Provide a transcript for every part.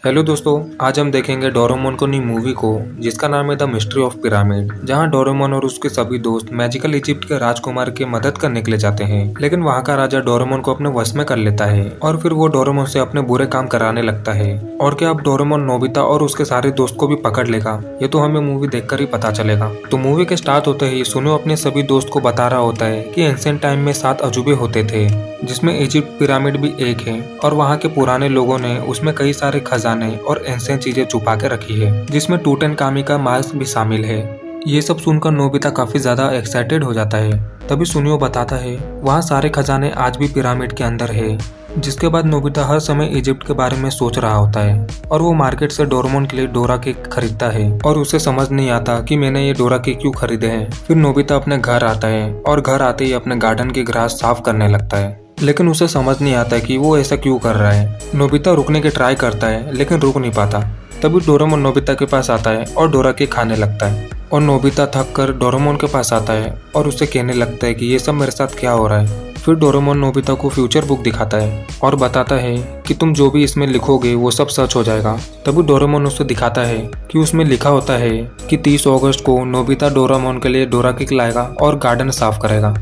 Hello दोस्तों, आज हम देखेंगे डोरेमोन को नई मूवी को जिसका नाम है द मिस्ट्री ऑफ पिरामिड। जहां डोरेमोन और उसके सभी दोस्त मैजिकल इजिप्ट के राजकुमार की मदद करने के लिए जाते हैं, लेकिन वहां का राजा डोरेमोन को अपने वश में कर लेता है और फिर वो डोरेमोन से अपने बुरे काम कराने लगता है। और क्या अब डोरेमोन नोबिता और उसके सारे दोस्त को भी पकड़ लेगा, ये तो हमें मूवी देखकर ही पता चलेगा। तो मूवी के स्टार्ट होते ही सुनो अपने सभी दोस्त को बता रहा होता है कि एंशिएंट टाइम में 7 अजूबे होते थे, जिसमें इजिप्ट पिरामिड भी एक है और वहाँ के पुराने लोगों ने उसमें कई सारे खजाने और एंशिएंट चीजें छुपा के रखी है, जिसमें टूटनखामुन का मास्क भी शामिल है। ये सब सुनकर नोबिता काफी ज्यादा एक्साइटेड हो जाता है। तभी सुनियो बताता है वहाँ सारे खजाने आज भी पिरामिड के अंदर है। जिसके बाद नोबिता हर समय इजिप्ट के बारे में सोच रहा होता है और वो मार्केट से डोरेमोन के लिए डोरा केक खरीदता है और उसे समझ नहीं आता कि मैंने ये डोरा केक क्यों खरीदे हैं। फिर नोबिता अपने घर आता है और घर आते ही अपने गार्डन की घास साफ करने लगता है, लेकिन उसे समझ नहीं आता कि वो ऐसा क्यों कर रहा है। नोबिता रुकने की ट्राई करता है लेकिन रुक नहीं पाता। तभी डोरेमोन नोबिता के पास आता है और डोरा केक खाने लगता है और नोबिता थक कर डोरेमोन के पास आता है और उसे कहने लगता है कि ये सब मेरे साथ क्या हो रहा है। फिर डोरेमोन नोबिता को फ्यूचर बुक दिखाता है और बताता है कि तुम जो भी इसमें लिखोगे वो सब सच हो जाएगा। तभी डोरेमोन उसे दिखाता है कि उसमें लिखा होता है कि 30 अगस्त को नोबिता डोरेमोन के लिए डोरा केक लाएगा और गार्डन साफ करेगा।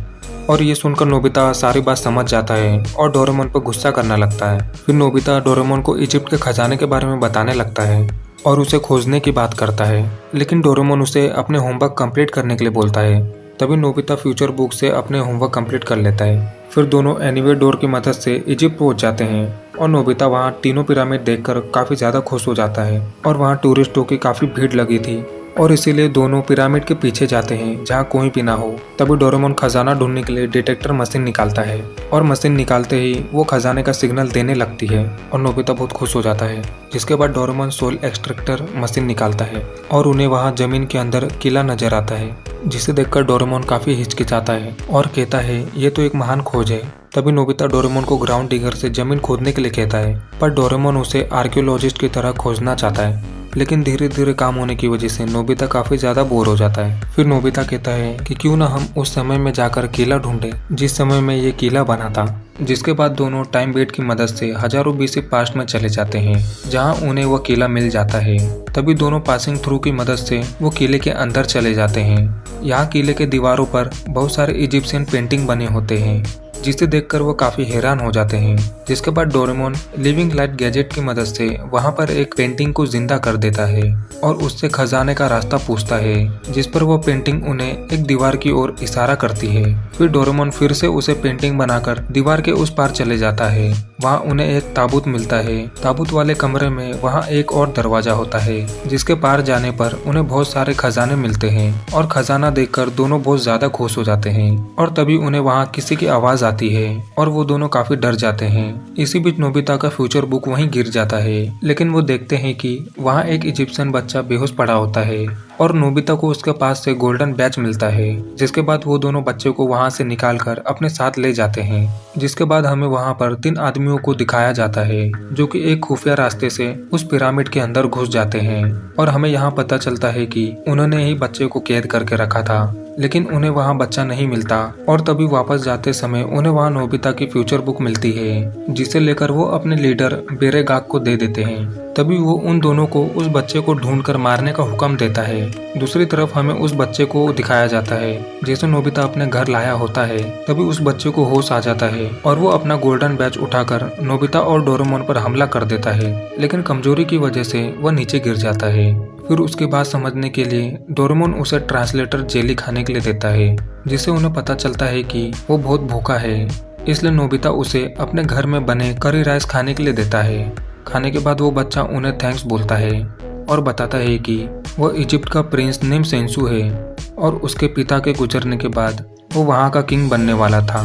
और ये सुनकर नोबिता सारी बात समझ जाता है और डोरेमोन पर गुस्सा करने लगता है। फिर नोबिता डोरेमोन को इजिप्ट के खजाने के बारे में बताने लगता है और उसे खोजने की बात करता है, लेकिन डोरेमोन उसे अपने होमवर्क कंप्लीट करने के लिए बोलता है। तभी नोबिता फ्यूचर बुक से अपने होमवर्क कंप्लीट कर लेता है। फिर दोनों एनीवे डोर की मदद से इजिप्ट पहुंच जाते हैं और नोबिता वहां तीनों पिरामिड देखकर काफी ज्यादा खुश हो जाता है और वहां टूरिस्टों की काफी भीड़ लगी थी और इसीलिए दोनों पिरामिड के पीछे जाते हैं जहाँ कोई भी ना हो। तभी डोरेमोन खजाना ढूंढने के लिए डिटेक्टर मशीन निकालता है और मशीन निकालते ही वो खजाने का सिग्नल देने लगती है और नोबिता बहुत खुश हो जाता है। जिसके बाद डोरेमोन सोल एक्सट्रैक्टर मशीन निकालता है और उन्हें वहाँ जमीन के अंदर किला नजर आता है, जिसे देखकर डोरेमोन काफी हिचकिचाता है और कहता है ये तो एक महान खोज है। तभी नोबिता डोरेमोन को ग्राउंड डिगर से जमीन खोदने के लिए कहता है, पर डोरेमोन उसे आर्कियोलॉजिस्ट की तरह खोजना चाहता है, लेकिन धीरे धीरे काम होने की वजह से नोबिता काफी ज्यादा बोर हो जाता है। फिर नोबिता कहता है कि क्यों ना हम उस समय में जाकर किला ढूंढे जिस समय में ये किला बना था। जिसके बाद दोनों टाइम बेड की मदद से हजारों BC पास्ट में चले जाते हैं जहां उन्हें वह किला मिल जाता है। तभी दोनों पासिंग थ्रू की मदद से वो किले के अंदर चले जाते हैं। यहाँ किले के दीवारों पर बहुत सारे इजिप्शियन पेंटिंग बने होते हैं, जिसे देखकर वो काफी हैरान हो जाते हैं। जिसके बाद डोरेमोन लिविंग लाइट गैजेट की मदद से वहां पर एक पेंटिंग को जिंदा कर देता है और उससे खजाने का रास्ता पूछता है, जिस पर वो पेंटिंग उन्हें एक दीवार की ओर इशारा करती है। फिर डोरेमोन फिर से उसे पेंटिंग बनाकर दीवार के उस पार चले जाता है। वहाँ उन्हें एक ताबूत मिलता है। ताबूत वाले कमरे में वहाँ एक और दरवाजा होता है, जिसके पार जाने पर उन्हें बहुत सारे खजाने मिलते हैं और खजाना देखकर दोनों बहुत ज्यादा खुश हो जाते हैं। और तभी उन्हें वहाँ किसी की आवाज आती है और वो दोनों काफी डर जाते हैं। इसी बीच नोबिता का फ्यूचर बुक वहीं गिर जाता है, लेकिन वो देखते हैं कि वहाँ एक इजिप्शियन बच्चा बेहोश पड़ा होता है और नोबिता को उसके पास से गोल्डन बैच मिलता है। जिसके बाद वो दोनों बच्चे को वहाँ से निकालकर अपने साथ ले जाते हैं। जिसके बाद हमें वहाँ पर 3 आदमियों को दिखाया जाता है जो कि एक खुफिया रास्ते से उस पिरामिड के अंदर घुस जाते हैं और हमें यहाँ पता चलता है कि उन्होंने ही बच्चे को कैद करके रखा था, लेकिन उन्हें वहाँ बच्चा नहीं मिलता। और तभी वापस जाते समय उन्हें वहाँ नोबिता की फ्यूचर बुक मिलती है, जिसे लेकर वो अपने लीडर बेरेगाक को दे देते हैं। तभी वो उन दोनों को उस बच्चे को ढूंढकर मारने का हुक्म देता है। दूसरी तरफ हमें उस बच्चे को दिखाया जाता है जैसे नोबिता अपने घर लाया होता है। तभी उस बच्चे को होश आ जाता है और वो अपना गोल्डन बैच उठाकर नोबिता और डोरेमोन पर हमला कर देता है, लेकिन कमजोरी की वजह से वह नीचे गिर जाता है। फिर उसकी बात समझने के लिए डोरेमोन उसे ट्रांसलेटर जेली खाने के लिए देता है, जिससे उन्हें पता चलता है कि वो बहुत भूखा है। इसलिए नोबिता उसे अपने घर में बने करी राइस खाने के लिए देता है। खाने के बाद वो बच्चा उन्हें थैंक्स बोलता है और बताता है कि वो इजिप्ट का प्रिंस निमसेंसु है और उसके पिता के गुजरने के बाद वो वहाँ का किंग बनने वाला था,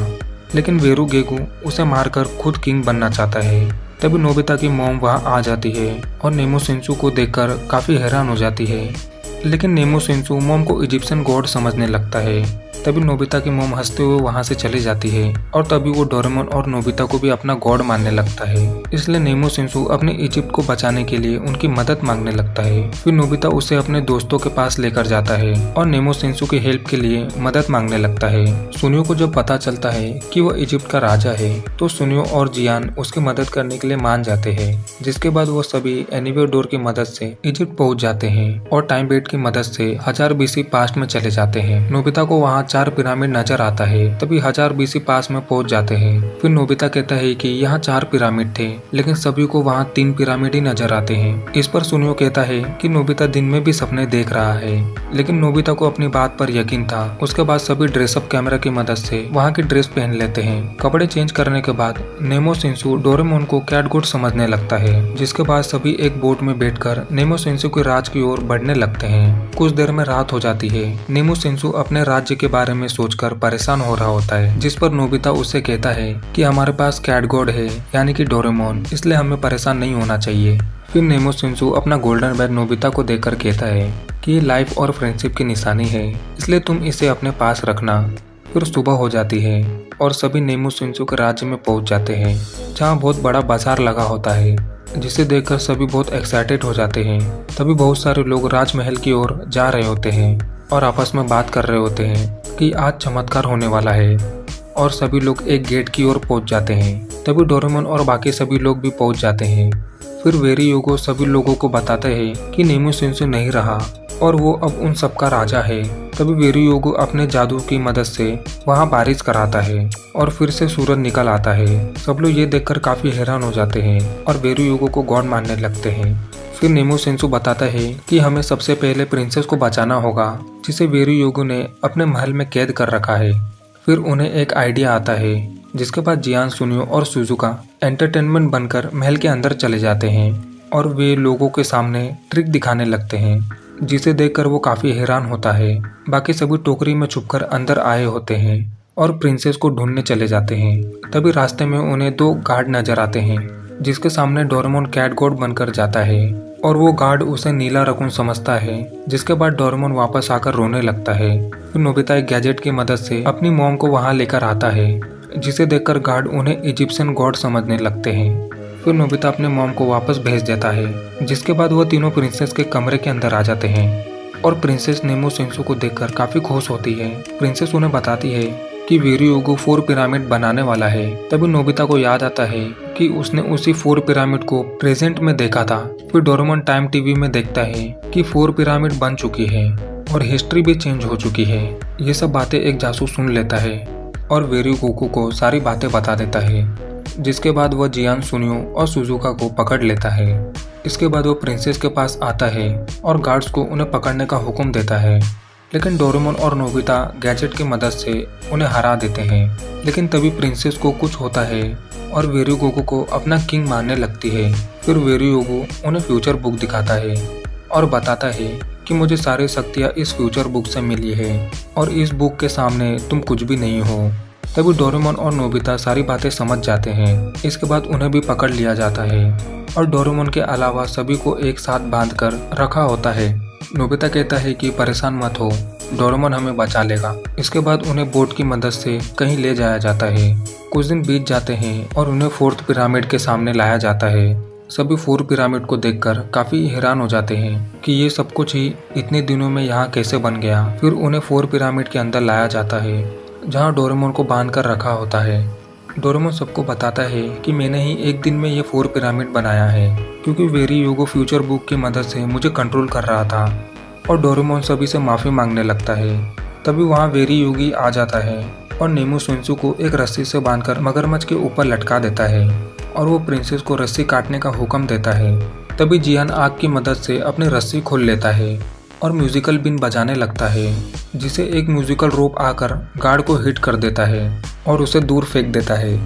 लेकिन वेरू गेगू उसे मारकर खुद किंग बनना चाहता है। तभी नोबिता की मॉम वहाँ आ जाती है और नेमोसेंसु को देखकर काफी हैरान हो जाती है, लेकिन नेमोसेंसु मॉम को इजिप्शियन गॉड समझने लगता है। तभी नोबिता की मॉम हंसते हुए वहाँ से चली जाती है और तभी वो डोरेमोन और नोबिता को भी अपना गॉड मानने लगता है। इसलिए नेमो सिंसु अपने इजिप्ट को बचाने के लिए उनकी मदद मांगने लगता है। फिर नोबिता उसे अपने दोस्तों के पास लेकर जाता है और नेमो सिंसु की हेल्प के लिए मदद मांगने लगता है। सुनियो को जब पता चलता है कि वो इजिप्ट का राजा है तो सुनियो और जियान उसकी मदद करने के लिए मान जाते हैं, जिसके बाद वो सभी एनीवे डोर की मदद से इजिप्ट पहुंच जाते हैं और टाइम बेड की मदद से 1000 BC पास्ट में चले जाते हैं। नोबिता को वहाँ 4 पिरामिड नजर आता है, तभी 1000 BC पास में पहुंच जाते हैं। फिर नोबिता कहता है कि यहाँ 4 पिरामिड थे, लेकिन सभी को वहाँ 3 पिरामिड ही नजर आते हैं। इस पर सुनियो कहता है कि नोबिता दिन में भी सपने देख रहा है, लेकिन नोबिता को अपनी बात पर यकीन था। उसके बाद सभी ड्रेसअप कैमरा की मदद से वहाँ की ड्रेस पहन लेते हैं। कपड़े चेंज करने के बाद नेमो सिंसु डोरेमोन को कैट गुड समझने लगता है, जिसके बाद सभी एक बोट में बैठकर नेमो सिंसु के राज की ओर बढ़ने लगते हैं। कुछ देर में रात हो जाती है। नेमो सिंसु अपने राज्य के बारे में सोचकर परेशान हो रहा होता है, जिस पर नोबिता उससे कहता है कि हमारे पास कैट गॉड है यानी कि डोरेमोन, इसलिए हमें परेशान नहीं होना चाहिए। फिर नेमो सिंसु अपना गोल्डन बैग नोबिता को देकर कहता है कि ये लाइफ और फ्रेंडशिप की निशानी है, इसलिए तुम इसे अपने पास रखना। फिर सुबह हो जाती है और सभी नेमो सिंसु के राज्य में पहुंच जाते हैं, जहाँ बहुत बड़ा बाजार लगा होता है, जिसे देखकर सभी बहुत एक्साइटेड हो जाते हैं। तभी बहुत सारे लोग राजमहल की ओर जा रहे होते हैं और आपस में बात कर रहे होते हैं कि आज चमत्कार होने वाला है, और सभी लोग एक गेट की ओर पहुंच जाते हैं। तभी डोरेमोन और बाकी सभी लोग भी पहुंच जाते हैं। फिर वेरी योगो सभी लोगों को बताते हैं कि नेमो सिंसु नहीं रहा और वो अब उन सबका राजा है। तभी वेरी योगो अपने जादू की मदद से वहाँ बारिश कराता है और फिर से सूरज निकल आता है। सब लोग ये देखकर काफी हैरान हो जाते हैं और वेरी योगो को गॉड मानने लगते हैं। फिर नेमो सिंसु बताता है कि हमें सबसे पहले प्रिंसेस को बचाना होगा, जिसे वेरी योगो ने अपने महल में कैद कर रखा है। फिर उन्हें एक आइडिया आता है, जिसके बाद जियान, सुनियो और सुजुका एंटरटेनमेंट बनकर महल के अंदर चले जाते हैं और वे लोगों के सामने ट्रिक दिखाने लगते हैं, जिसे देखकर वो काफी हैरान होता है। बाकी सभी टोकरी में छुपकर अंदर आए होते हैं और प्रिंसेस को ढूंढने चले जाते हैं। तभी रास्ते में उन्हें 2 गार्ड नजर आते हैं, जिसके सामने डोरेमोन कैट गॉड बनकर जाता है और वो गार्ड उसे नीला रकून समझता है, जिसके बाद डोरेमोन वापस आकर रोने लगता है। फिर नोबिता एक गैजेट की मदद से अपनी मॉम को वहाँ लेकर आता है, जिसे देखकर गार्ड उन्हें इजिप्शियन गॉड समझने लगते हैं। फिर नोबिता अपने मॉम को वापस भेज देता है, जिसके बाद वो तीनों प्रिंसेस के कमरे के अंदर आ जाते हैं और प्रिंसेस नेमो सिंसु को देखकर काफी खुश होती है। प्रिंसेस उन्हें बताती है कि वेरी योगो 4 पिरामिड बनाने वाला है। तभी नोबिता को याद आता है कि उसने उसी 4 पिरामिड को प्रेजेंट में देखा था। फिर डोरेमोन टाइम टीवी में देखता है कि 4 पिरामिड बन चुकी है और हिस्ट्री भी चेंज हो चुकी है। ये सब बातें एक जासूस सुन लेता है और वेरी योगो को सारी बातें बता देता है, जिसके बाद वह जियान, सुनियो और सुजुका को पकड़ लेता है। इसके बाद वो प्रिंसेस के पास आता है और गार्ड्स को उन्हें पकड़ने का हुक्म देता है, लेकिन डोरेमोन और नोबिता गैजेट की मदद से उन्हें हरा देते हैं। लेकिन तभी प्रिंसेस को कुछ होता है और वेरी योगो को अपना किंग मानने लगती है। फिर वेरी योगो उन्हें फ्यूचर बुक दिखाता है और बताता है कि मुझे सारी शक्तियाँ इस फ्यूचर बुक से मिली है और इस बुक के सामने तुम कुछ भी नहीं हो। तभी डोरेमोन और नोबिता सारी बातें समझ जाते हैं। इसके बाद उन्हें भी पकड़ लिया जाता है और डोरेमोन के अलावा सभी को एक साथ बांधकर रखा होता है। नोबिता कहता है कि परेशान मत हो, डोरेमोन हमें बचा लेगा। इसके बाद उन्हें बोट की मदद से कहीं ले जाया जाता है। कुछ दिन बीत जाते हैं और उन्हें 4th पिरामिड के सामने लाया जाता है। सभी 4 पिरामिड को देखकर काफी हैरान हो जाते हैं कि ये सब कुछ ही इतने दिनों में यहाँ कैसे बन गया। फिर उन्हें 4 पिरामिड के अंदर लाया जाता है, जहाँ डोरेमोन को बांध कर रखा होता है। डोरेमोन सबको बताता है कि मैंने ही एक दिन में ये 4 पिरामिड बनाया है, क्योंकि वेरी योगो फ्यूचर बुक की मदद से मुझे कंट्रोल कर रहा था। और डोरेमोन सभी से माफ़ी मांगने लगता है। तभी वहाँ वेरी योगी आ जाता है और नेमो सिंसु को एक रस्सी से बांधकर मगरमच्छ के ऊपर लटका देता है और वो प्रिंसेस को रस्सी काटने का हुक्म देता है। तभी जियान आग की मदद से अपनी रस्सी खोल लेता है और म्यूजिकल बीन बजाने लगता है, जिसे एक म्यूजिकल रोप आकर गार्ड को हिट कर देता है और उसे दूर फेंक देता है।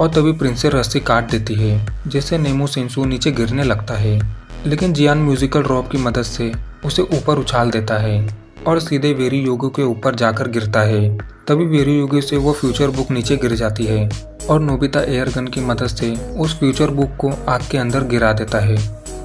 और तभी प्रिंसेस रस्सी काट देती है, जिससे नेमो सिंसु नीचे गिरने लगता है। लेकिन जियान म्यूजिकल रोप की मदद से उसे ऊपर उछाल देता है और सीधे वेरी योगी के ऊपर जाकर गिरता है। तभी वेरी योगी से वो फ्यूचर बुक नीचे गिर जाती है और नोबिता एयर गन की मदद से उस फ्यूचर बुक को आग के अंदर गिरा देता है,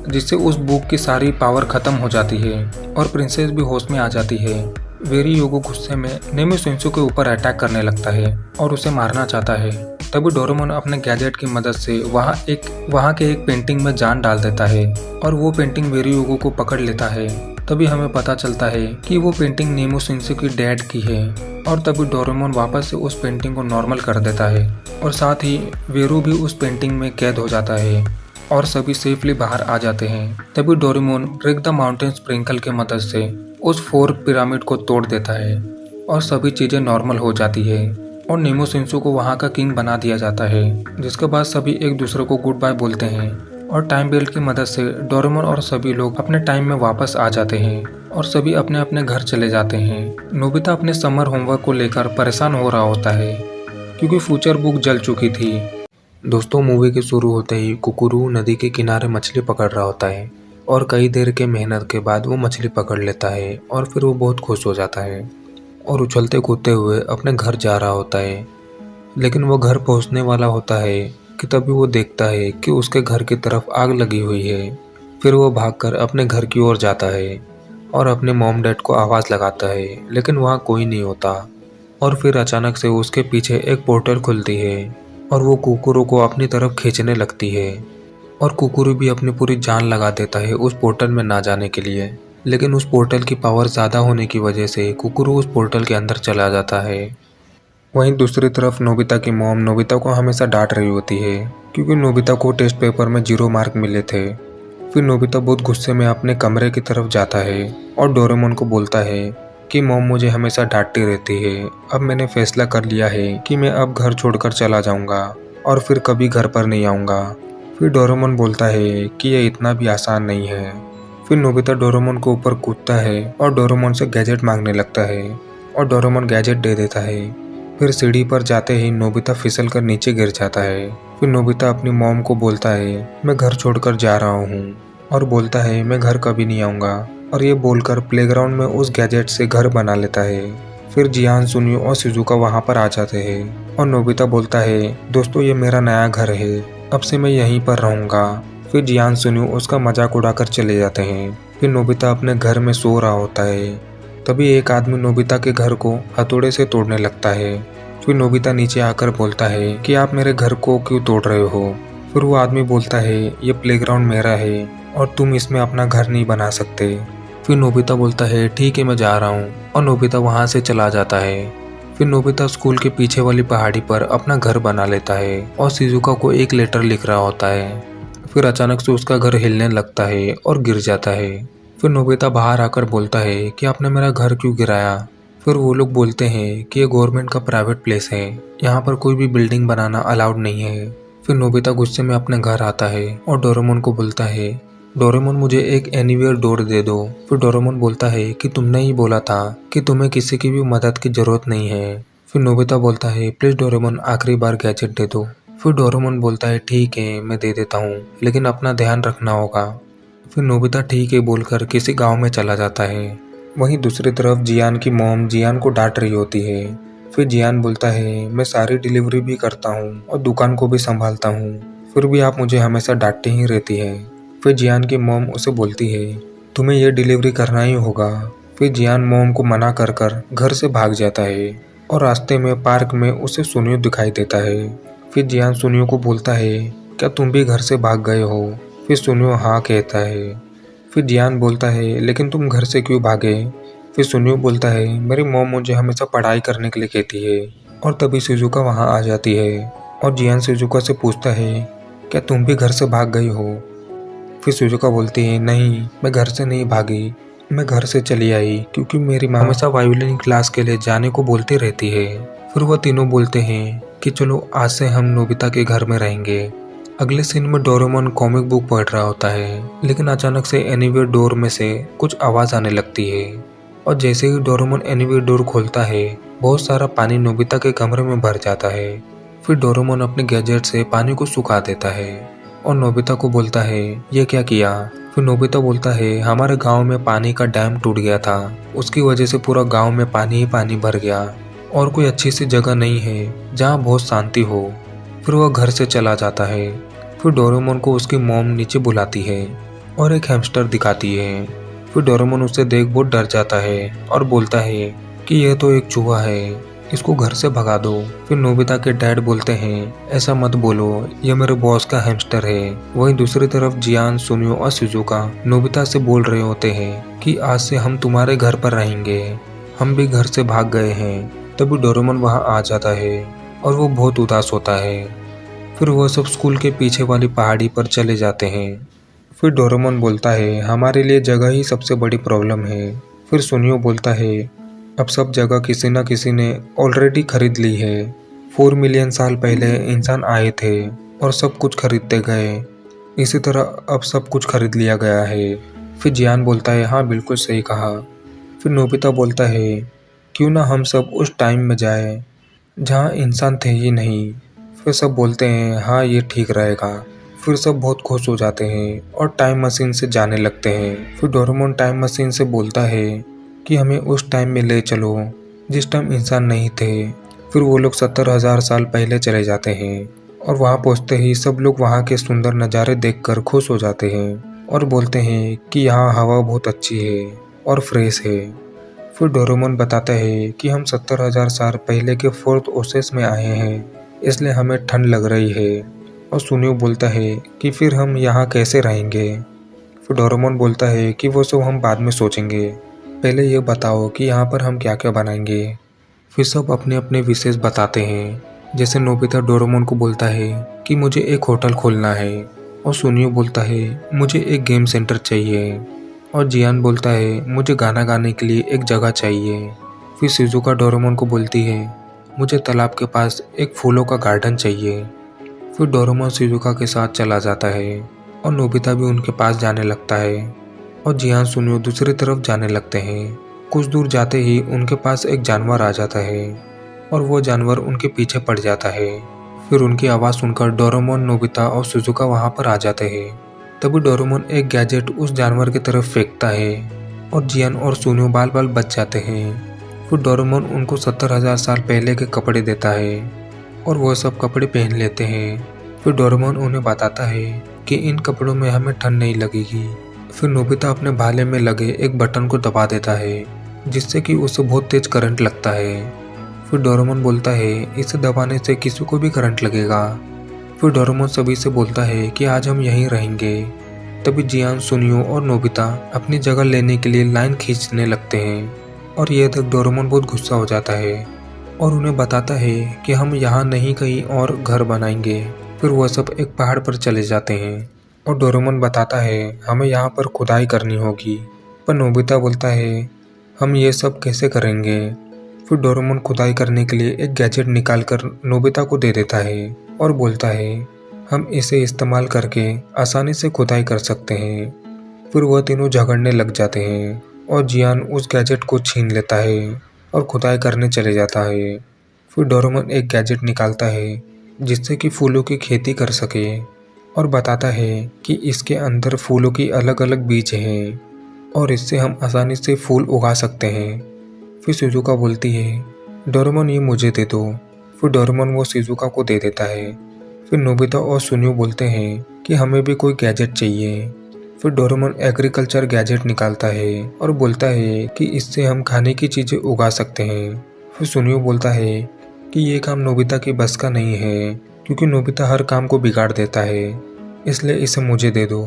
जिससे उस बुक की सारी पावर खत्म हो जाती है और प्रिंसेस भी होश में आ जाती है। वेरी योगो गुस्से में नेमी शिंसू के ऊपर अटैक करने लगता है और उसे मारना चाहता है। तभी डोरेमोन अपने गैजेट की मदद से वहाँ के एक पेंटिंग में जान डाल देता है और वो पेंटिंग वेरी योगो को पकड़ लेता है। तभी हमें पता चलता है कि वो पेंटिंग नेमी शिंसू की डैड की है और तभी डोरेमोन वापस से उस पेंटिंग को नॉर्मल कर देता है और साथ ही वेरू भी उस पेंटिंग में कैद हो जाता है और सभी सेफली बाहर आ जाते हैं। तभी Doraemon break the mountain sprinkle की मदद से उस 4 पिरामिड को तोड़ देता है और सभी चीजें नॉर्मल हो जाती है और नेमी शिंसू को वहाँ का किंग बना दिया जाता है, जिसके बाद सभी एक दूसरे को गुड बाय बोलते हैं और टाइम बेल्ट की मदद से डोरेमोन और सभी लोग अपने टाइम में वापस आ जाते हैं और सभी अपने अपने घर चले जाते हैं। नोबिता अपने समर होमवर्क को लेकर परेशान हो रहा होता है क्योंकि फ्यूचर बुक जल चुकी थी। दोस्तों, मूवी के शुरू होते ही कुकुरू नदी के किनारे मछली पकड़ रहा होता है और कई देर के मेहनत के बाद वो मछली पकड़ लेता है और फिर वो बहुत खुश हो जाता है और उछलते कूदते हुए अपने घर जा रहा होता है। लेकिन वो घर पहुंचने वाला होता है कि तभी वो देखता है कि उसके घर की तरफ आग लगी हुई है। फिर वो भागकर अपने घर की ओर जाता है और अपने मॉम डैड को आवाज़ लगाता है, लेकिन वहाँ कोई नहीं होता। और फिर अचानक से उसके पीछे एक पोर्टल खुलती है और वो कुकुरू को अपनी तरफ खींचने लगती है और कुकुरू भी अपनी पूरी जान लगा देता है उस पोर्टल में ना जाने के लिए। लेकिन उस पोर्टल की पावर ज़्यादा होने की वजह से कुकुरू उस पोर्टल के अंदर चला जाता है। वहीं दूसरी तरफ नोबिता की मॉम नोबिता को हमेशा डांट रही होती है क्योंकि नोबिता को टेस्ट पेपर में 0 मार्क मिले थे। फिर नोबिता बहुत गुस्से में अपने कमरे की तरफ जाता है और डोरेमोन को बोलता है कि मॉम मुझे हमेशा डांटती रहती है, अब मैंने फैसला कर लिया है कि मैं अब घर छोड़कर चला जाऊंगा और फिर कभी घर पर नहीं आऊँगा। फिर डोरेमोन बोलता है कि यह इतना भी आसान नहीं है। फिर नोबिता डोरेमोन को ऊपर कूदता है और डोरेमोन से गैजेट मांगने लगता है और डोरेमोन गैजेट दे देता है। फिर सीढ़ी पर जाते ही नोबिता फिसल कर नीचे गिर जाता है। फिर नोबिता अपनी मॉम को बोलता है मैं घर छोड़कर जा रहा हूँ और बोलता है मैं घर कभी नहीं आऊँगा, और ये बोलकर प्लेग्राउंड में उस गैजेट से घर बना लेता है। फिर जियान, सुनियो और शिजुका वहाँ पर आ जाते हैं और नोबिता बोलता है दोस्तों ये मेरा नया घर है, अब से मैं यहीं पर रहूँगा। फिर जियान, सुनियो उसका मजाक उड़ाकर चले जाते हैं। फिर नोबिता अपने घर में सो रहा होता है। तभी एक आदमी नोबिता के घर को हथौड़े से तोड़ने लगता है। फिर नोबिता नीचे आकर बोलता है कि आप मेरे घर को क्यों तोड़ रहे हो। फिर वो आदमी बोलता है ये प्लेग्राउंड मेरा है और तुम इसमें अपना घर नहीं बना सकते। फिर नोबिता बोलता है ठीक है मैं जा रहा हूँ, और नोबिता वहाँ से चला जाता है। फिर नोबिता स्कूल के पीछे वाली पहाड़ी पर अपना घर बना लेता है और शिजुका को एक लेटर लिख रहा होता है। फिर अचानक से उसका घर हिलने लगता है और गिर जाता है। फिर नोबिता बाहर आकर बोलता है कि आपने मेरा घर क्यों गिराया। फिर वो लोग बोलते हैं कि ये गवर्नमेंट का प्राइवेट प्लेस है, यहाँ पर कोई भी बिल्डिंग बनाना अलाउड नहीं है। फिर नोबिता गुस्से में अपने घर आता है और डोरेमोन को बोलता है डोरेमोन मुझे एक एनीवेयर डोर दे दो। फिर डोरेमोन बोलता है कि तुमने ही बोला था कि तुम्हें किसी की भी मदद की जरूरत नहीं है। फिर नोबिता बोलता है प्लीज डोरेमोन आखिरी बार गैजेट दे दो। फिर डोरेमोन बोलता है ठीक है मैं दे देता हूँ, लेकिन अपना ध्यान रखना होगा। फिर नोबिता ठीक है बोलकर किसी गाँव में चला जाता है। वहीं दूसरी तरफ जियान की मॉम जियान को डांट रही होती है। फिर जियान बोलता है मैं सारी डिलीवरी भी करता हूँ और दुकान को भी संभालता हूँ, फिर भी आप मुझे हमेशा डांटती ही रहती है। फिर जियान की मॉम उसे बोलती है तुम्हें यह डिलीवरी करना ही होगा। फिर जियान मॉम को मना कर कर घर से भाग जाता है और रास्ते में पार्क में उसे सुनियो दिखाई देता है। फिर जियान सुनियो को बोलता है क्या तुम भी घर से भाग गए हो। फिर सुनियो हाँ कहता है। फिर जियान बोलता है लेकिन तुम घर से क्यों भागे। फिर सुनियो बोलता है मेरी मॉम मुझे हमेशा पढ़ाई करने के लिए कहती है। और तभी शिजुका वहाँ आ जाती है और जियान शिजुका से पूछता है क्या तुम भी घर से भाग गई हो। फिर शिजुका बोलती है नहीं मैं घर से नहीं भागी, मैं घर से चली आई क्योंकि मेरी माँ हमेशा वायोलिन क्लास के लिए जाने को बोलती रहती है। फिर वह तीनों बोलते हैं कि चलो आज से हम नोबिता के घर में रहेंगे। अगले सीन में डोरेमोन कॉमिक बुक पढ़ रहा होता है, लेकिन अचानक से एनीवेयर डोर में से कुछ आवाज आने लगती है और जैसे ही डोरेमोन एनीवेयर डोर खोलता है बहुत सारा पानी नोबिता के कमरे में भर जाता है। फिर डोरेमोन अपने गैजेट से पानी को सुखा देता है और नोबिता को बोलता है ये क्या किया। फिर नोबिता बोलता है हमारे गांव में पानी का डैम टूट गया था, उसकी वजह से पूरा गांव में पानी ही पानी भर गया और कोई अच्छी सी जगह नहीं है जहां बहुत शांति हो। फिर वह घर से चला जाता है। फिर डोरेमोन को उसकी मॉम नीचे बुलाती है और एक हैमस्टर दिखाती है। फिर डोरेमोन उसे देख बहुत डर जाता है और बोलता है कि यह तो एक चूहा है, इसको घर से भगा दो। फिर नोबिता के डैड बोलते हैं ऐसा मत बोलो, यह मेरे बॉस का हैमस्टर है। वहीं दूसरी तरफ जियान, सुनियो और शिजुका नोबिता से बोल रहे होते हैं कि आज से हम तुम्हारे घर पर रहेंगे, हम भी घर से भाग गए हैं। तभी डोरेमोन वहां आ जाता है और वो बहुत उदास होता है। फिर वह सब स्कूल के पीछे वाली पहाड़ी पर चले जाते हैं। फिर डोरेमोन बोलता है हमारे लिए जगह ही सबसे बड़ी प्रॉब्लम है। फिर सुनियो बोलता है अब सब जगह किसी न किसी ने ऑलरेडी खरीद ली है। 4 मिलियन साल पहले इंसान आए थे और सब कुछ खरीदते गए, इसी तरह अब सब कुछ खरीद लिया गया है। फिर जियान बोलता है हाँ बिल्कुल सही कहा। फिर नोबिता बोलता है क्यों ना हम सब उस टाइम में जाए जहाँ इंसान थे ही नहीं। फिर सब बोलते हैं हाँ ये ठीक रहेगा। फिर सब बहुत खुश हो जाते हैं और टाइम मशीन से जाने लगते हैं। फिर डोरेमोन टाइम मशीन से बोलता है कि हमें उस टाइम में ले चलो जिस टाइम इंसान नहीं थे। फिर वो लोग 70,000 साल पहले चले जाते हैं और वहाँ पहुँचते ही सब लोग वहाँ के सुंदर नज़ारे देखकर खुश हो जाते हैं और बोलते हैं कि यहाँ हवा बहुत अच्छी है और फ्रेश है। फिर डोरेमोन बताता है कि हम 70,000 साल पहले के फोर्थ ओसेस में आए हैं, इसलिए हमें ठंड लग रही है। और सुनियो बोलता है कि फिर हम यहाँ कैसे रहेंगे। फिर डोरेमोन बोलता है कि वो सब हम बाद में सोचेंगे, पहले ये बताओ कि यहाँ पर हम क्या क्या बनाएंगे। फिर सब अपने अपने विशेष बताते हैं। जैसे नोबिता डोरेमोन को बोलता है कि मुझे एक होटल खोलना है और सुनियो बोलता है मुझे एक गेम सेंटर चाहिए और जियान बोलता है मुझे गाना गाने के लिए एक जगह चाहिए। फिर शिजुका डोरेमोन को बोलती है मुझे तालाब के पास एक फूलों का गार्डन चाहिए। फिर डोरेमोन शिजुका के साथ चला जाता है और नोबिता भी उनके पास जाने लगता है और जियान, सुनियो दूसरी तरफ जाने लगते हैं। कुछ दूर जाते ही उनके पास एक जानवर आ जाता है और वो जानवर उनके पीछे पड़ जाता है। फिर उनकी आवाज़ सुनकर डोरेमोन, नोबिता और शिजुका वहाँ पर आ जाते हैं। तभी डोरेमोन एक गैजेट उस जानवर की तरफ फेंकता है और जियान और सुनियो बाल बाल बच जाते हैं। फिर डोरेमोन उनको 70,000 साल पहले के कपड़े देता है और वो सब कपड़े पहन लेते हैं। फिर डोरेमोन उन्हें बताता है कि इन कपड़ों में हमें ठंड नहीं लगेगी। फिर नोबिता अपने भाले में लगे एक बटन को दबा देता है जिससे कि उसे बहुत तेज करंट लगता है। फिर डोरेमोन बोलता है इसे दबाने से किसी को भी करंट लगेगा। फिर डोरेमोन सभी से बोलता है कि आज हम यहीं रहेंगे। तभी जियान, सुनियो और नोबिता अपनी जगह लेने के लिए लाइन खींचने लगते हैं और यह देख डोरेमोन बहुत गुस्सा हो जाता है और उन्हें बताता है कि हम यहाँ नहीं कहीं और घर बनाएंगे। फिर वह सब एक पहाड़ पर चले जाते हैं और डोरेमोन बताता है हमें यहाँ पर खुदाई करनी होगी। पर नोबिता बोलता है हम ये सब कैसे करेंगे। फिर डोरेमोन खुदाई करने के लिए एक गैजेट निकालकर नोबिता को दे देता है और बोलता है हम इसे इस्तेमाल करके आसानी से खुदाई कर सकते हैं। फिर वह तीनों झगड़ने लग जाते हैं और जियान उस गैजेट को छीन लेता है और खुदाई करने चले जाता है। फिर डोरेमोन एक गैजेट निकालता है जिससे कि फूलों की खेती कर सके और बताता है कि इसके अंदर फूलों की अलग अलग बीज हैं और इससे हम आसानी से फूल उगा सकते हैं। फिर शिजुका बोलती है डोरेमोन ये मुझे दे दो। फिर डोरेमोन वो शिजुका को दे देता है। फिर नोबिता और सुनियो बोलते हैं कि हमें भी कोई गैजेट चाहिए। फिर डोरेमोन एग्रीकल्चर गैजेट निकालता है और बोलता है कि इससे हम खाने की चीज़ें उगा सकते हैं। फिर सुनियो बोलता है कि ये काम नोबिता की बस का नहीं है क्योंकि नोबिता हर काम को बिगाड़ देता है, इसलिए इसे मुझे दे दो।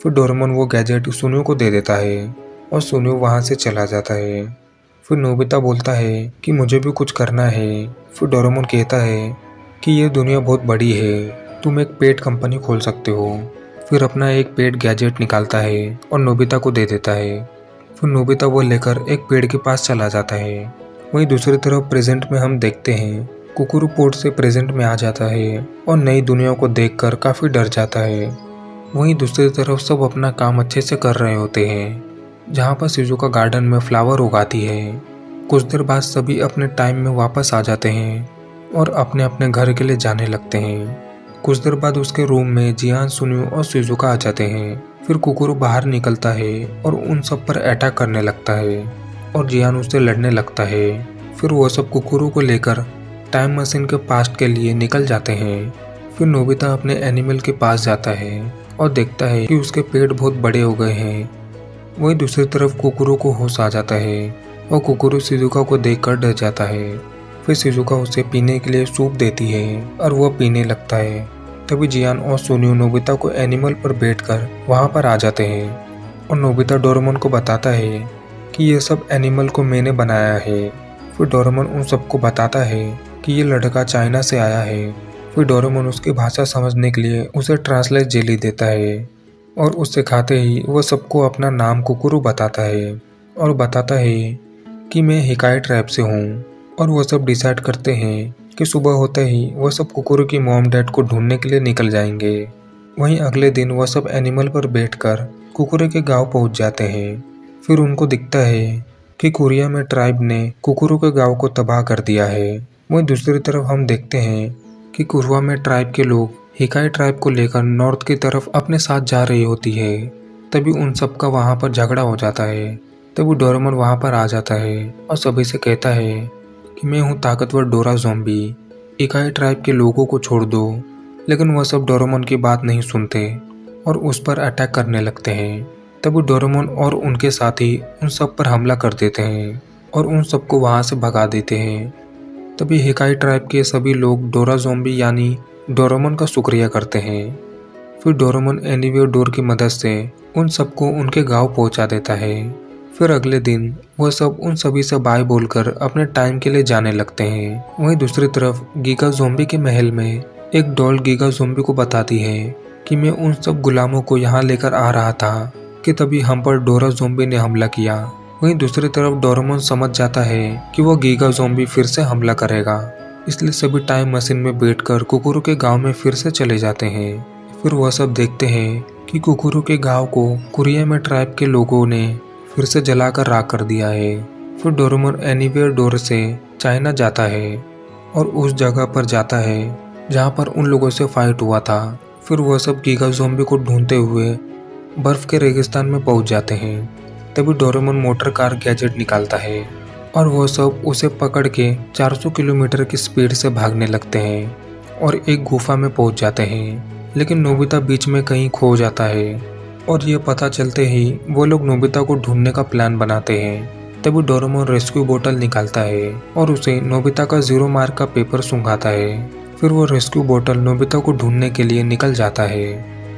फिर डोरेमोन वो गैजेट सुनियो को दे देता है और सुनियो वहाँ से चला जाता है। फिर नोबिता बोलता है कि मुझे भी कुछ करना है। फिर डोरेमोन कहता है कि ये दुनिया बहुत बड़ी है, तुम एक पेट कंपनी खोल सकते हो। फिर अपना एक पेट गैजेट निकालता है और नोबिता को दे देता है। फिर नोबिता वो लेकर एक पेड़ के पास चला जाता है। वहीं दूसरी तरफ प्रेजेंट में हम देखते हैं कुकुरु पोर्ट से प्रेजेंट में आ जाता है और नई दुनिया को देखकर काफ़ी डर जाता है। वहीं दूसरी तरफ सब अपना काम अच्छे से कर रहे होते हैं, जहाँ पर शिजुका गार्डन में फ्लावर उगाती है। कुछ देर बाद सभी अपने टाइम में वापस आ जाते हैं और अपने अपने घर के लिए जाने लगते हैं। कुछ देर बाद उसके रूम में जियान, सुनियो और शिजुका आ जाते हैं। फिर कुकुरु बाहर निकलता है और उन सब पर अटैक करने लगता है और जियान उससे लड़ने लगता है। फिर वो सब कुकुरु को लेकर टाइम मशीन के पास्ट के लिए निकल जाते हैं। फिर नोबिता अपने एनिमल के पास जाता है और देखता है कि उसके पेट बहुत बड़े हो गए हैं। वहीं दूसरी तरफ कुकुरो को होश आ जाता है और कुकुरो शिजुका को देखकर डर जाता है। फिर शिजुका उसे पीने के लिए सूप देती है और वह पीने लगता है। तभी जियान और सुनियो नोबिता को एनिमल पर बैठकर वहां पर आ जाते हैं और नोबिता डोरेमोन को बताता है कि ये सब एनिमल को मैंने बनाया है। फिर डोरेमोन उन सबको बताता है कि ये लड़का चाइना से आया है। फिर डोरेमोन उसकी भाषा समझने के लिए उसे ट्रांसलेट जेली देता है और उससे खाते ही वह सबको अपना नाम कुकुरु बताता है और बताता है कि मैं हिकाई ट्राइब से हूँ। और वह सब डिसाइड करते हैं कि सुबह होते ही वह सब कुकुरु की मॉम डैड को ढूंढने के लिए निकल जाएंगे। वहीं अगले दिन वह सब एनिमल पर बैठकर कुकुरे के गांव पहुंच जाते हैं। फिर उनको दिखता है कि कोरिया में ट्राइब ने कुकुरु के गांव को तबाह कर दिया है। वहीं दूसरी तरफ हम देखते हैं कि कुरुआ में ट्राइब के लोग हिकाई ट्राइब को लेकर नॉर्थ की तरफ अपने साथ जा रही होती है। तभी उन सब का वहाँ पर झगड़ा हो जाता है। तभी डोरेमोन वहाँ पर आ जाता है और सभी से कहता है कि मैं हूँ ताकतवर डोरा ज़ॉम्बी, हिकाई ट्राइब के लोगों को छोड़ दो। लेकिन वह सब डोरेमोन की बात नहीं सुनते और उस पर अटैक करने लगते हैं। तभी डोरेमोन और उनके साथी उन सब पर हमला कर देते हैं और उन सबको वहाँ से भगा देते हैं। तभी हिकाई ट्राइब के सभी लोग डोरा ज़ॉम्बी यानी डोरेमोन का शुक्रिया करते हैं। फिर डोरेमोन एनीवेयर डोर की मदद से उन सबको उनके गांव पहुंचा देता है। फिर अगले दिन वह सब उन सभी से बाय बोलकर अपने टाइम के लिए जाने लगते हैं। वहीं दूसरी तरफ गीगा ज़ॉम्बी के महल में एक डॉल गीगा ज़ॉम्बी को बताती है कि मैं उन सब गुलामों को यहाँ लेकर आ रहा था कि तभी हम पर डोरा ज़ॉम्बी ने हमला किया। वहीं दूसरी तरफ डोरेमोन समझ जाता है कि वह गीगा ज़ॉम्बी फिर से हमला करेगा, इसलिए सभी टाइम मशीन में बैठकर कुकुरु के गांव में फिर से चले जाते हैं। फिर वह सब देखते हैं कि कुकुरु के गांव को कोरिया में ट्राइब के लोगों ने फिर से जलाकर राख कर दिया है। फिर डोरेमोन एनीवेयर डोर से चाइना जाता है और उस जगह पर जाता है जहां पर उन लोगों से फाइट हुआ था। फिर वह सब गीगा ज़ॉम्बी को ढूंढते हुए बर्फ के रेगिस्तान में पहुंच जाते हैं। तभी डोरेमोन मोटर कार गैजेट निकालता है और वह सब उसे पकड़ के 400 किलोमीटर की स्पीड से भागने लगते हैं और एक गुफा में पहुंच जाते हैं। लेकिन नोबिता बीच में कहीं खो जाता है और ये पता चलते ही वो लोग नोबिता को ढूंढने का प्लान बनाते हैं। तभी डोरेमोन रेस्क्यू बोतल निकालता है और उसे नोबिता का 0 मार्क का पेपर सूंघाता है। फिर वो रेस्क्यू बोतल नोबिता को ढूंढने के लिए निकल जाता है।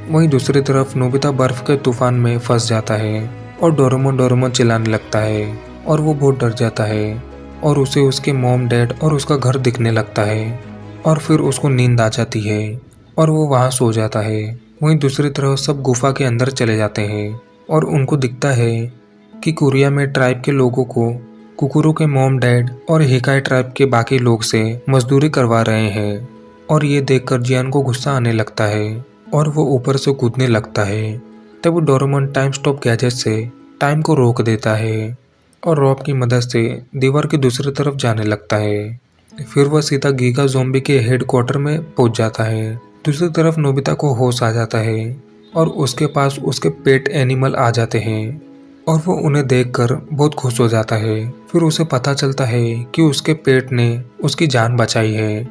वहीं दूसरी तरफ नोबिता बर्फ के तूफान में फंस जाता है और डोरेमोन चिल्लाने लगता है और वो बहुत डर जाता है और उसे उसके मॉम डैड और उसका घर दिखने लगता है और फिर उसको नींद आ जाती है और वो वहाँ सो जाता है। वहीं दूसरी तरफ सब गुफा के अंदर चले जाते हैं और उनको दिखता है कि कोरिया में ट्राइब के लोगों को कुकुरु के मॉम डैड और हिकाई ट्राइब के बाकी लोग से मजदूरी करवा रहे हैं। और ये देखकर जियान को गुस्सा आने लगता है और वो ऊपर से कूदने लगता है। तब डोरेमोन टाइम स्टॉप गैजेट से टाइम को रोक देता है और रॉब की मदद से दीवार की दूसरी तरफ जाने लगता है। फिर वह सीधा गीगा ज़ॉम्बी के हेडक्वार्टर में पहुंच जाता है। दूसरी तरफ नोबिता को होश आ जाता है और उसके पास उसके पेट एनिमल आ जाते हैं और वो उन्हें देखकर बहुत खुश हो जाता है। फिर उसे पता चलता है कि उसके पेट ने उसकी जान बचाई है।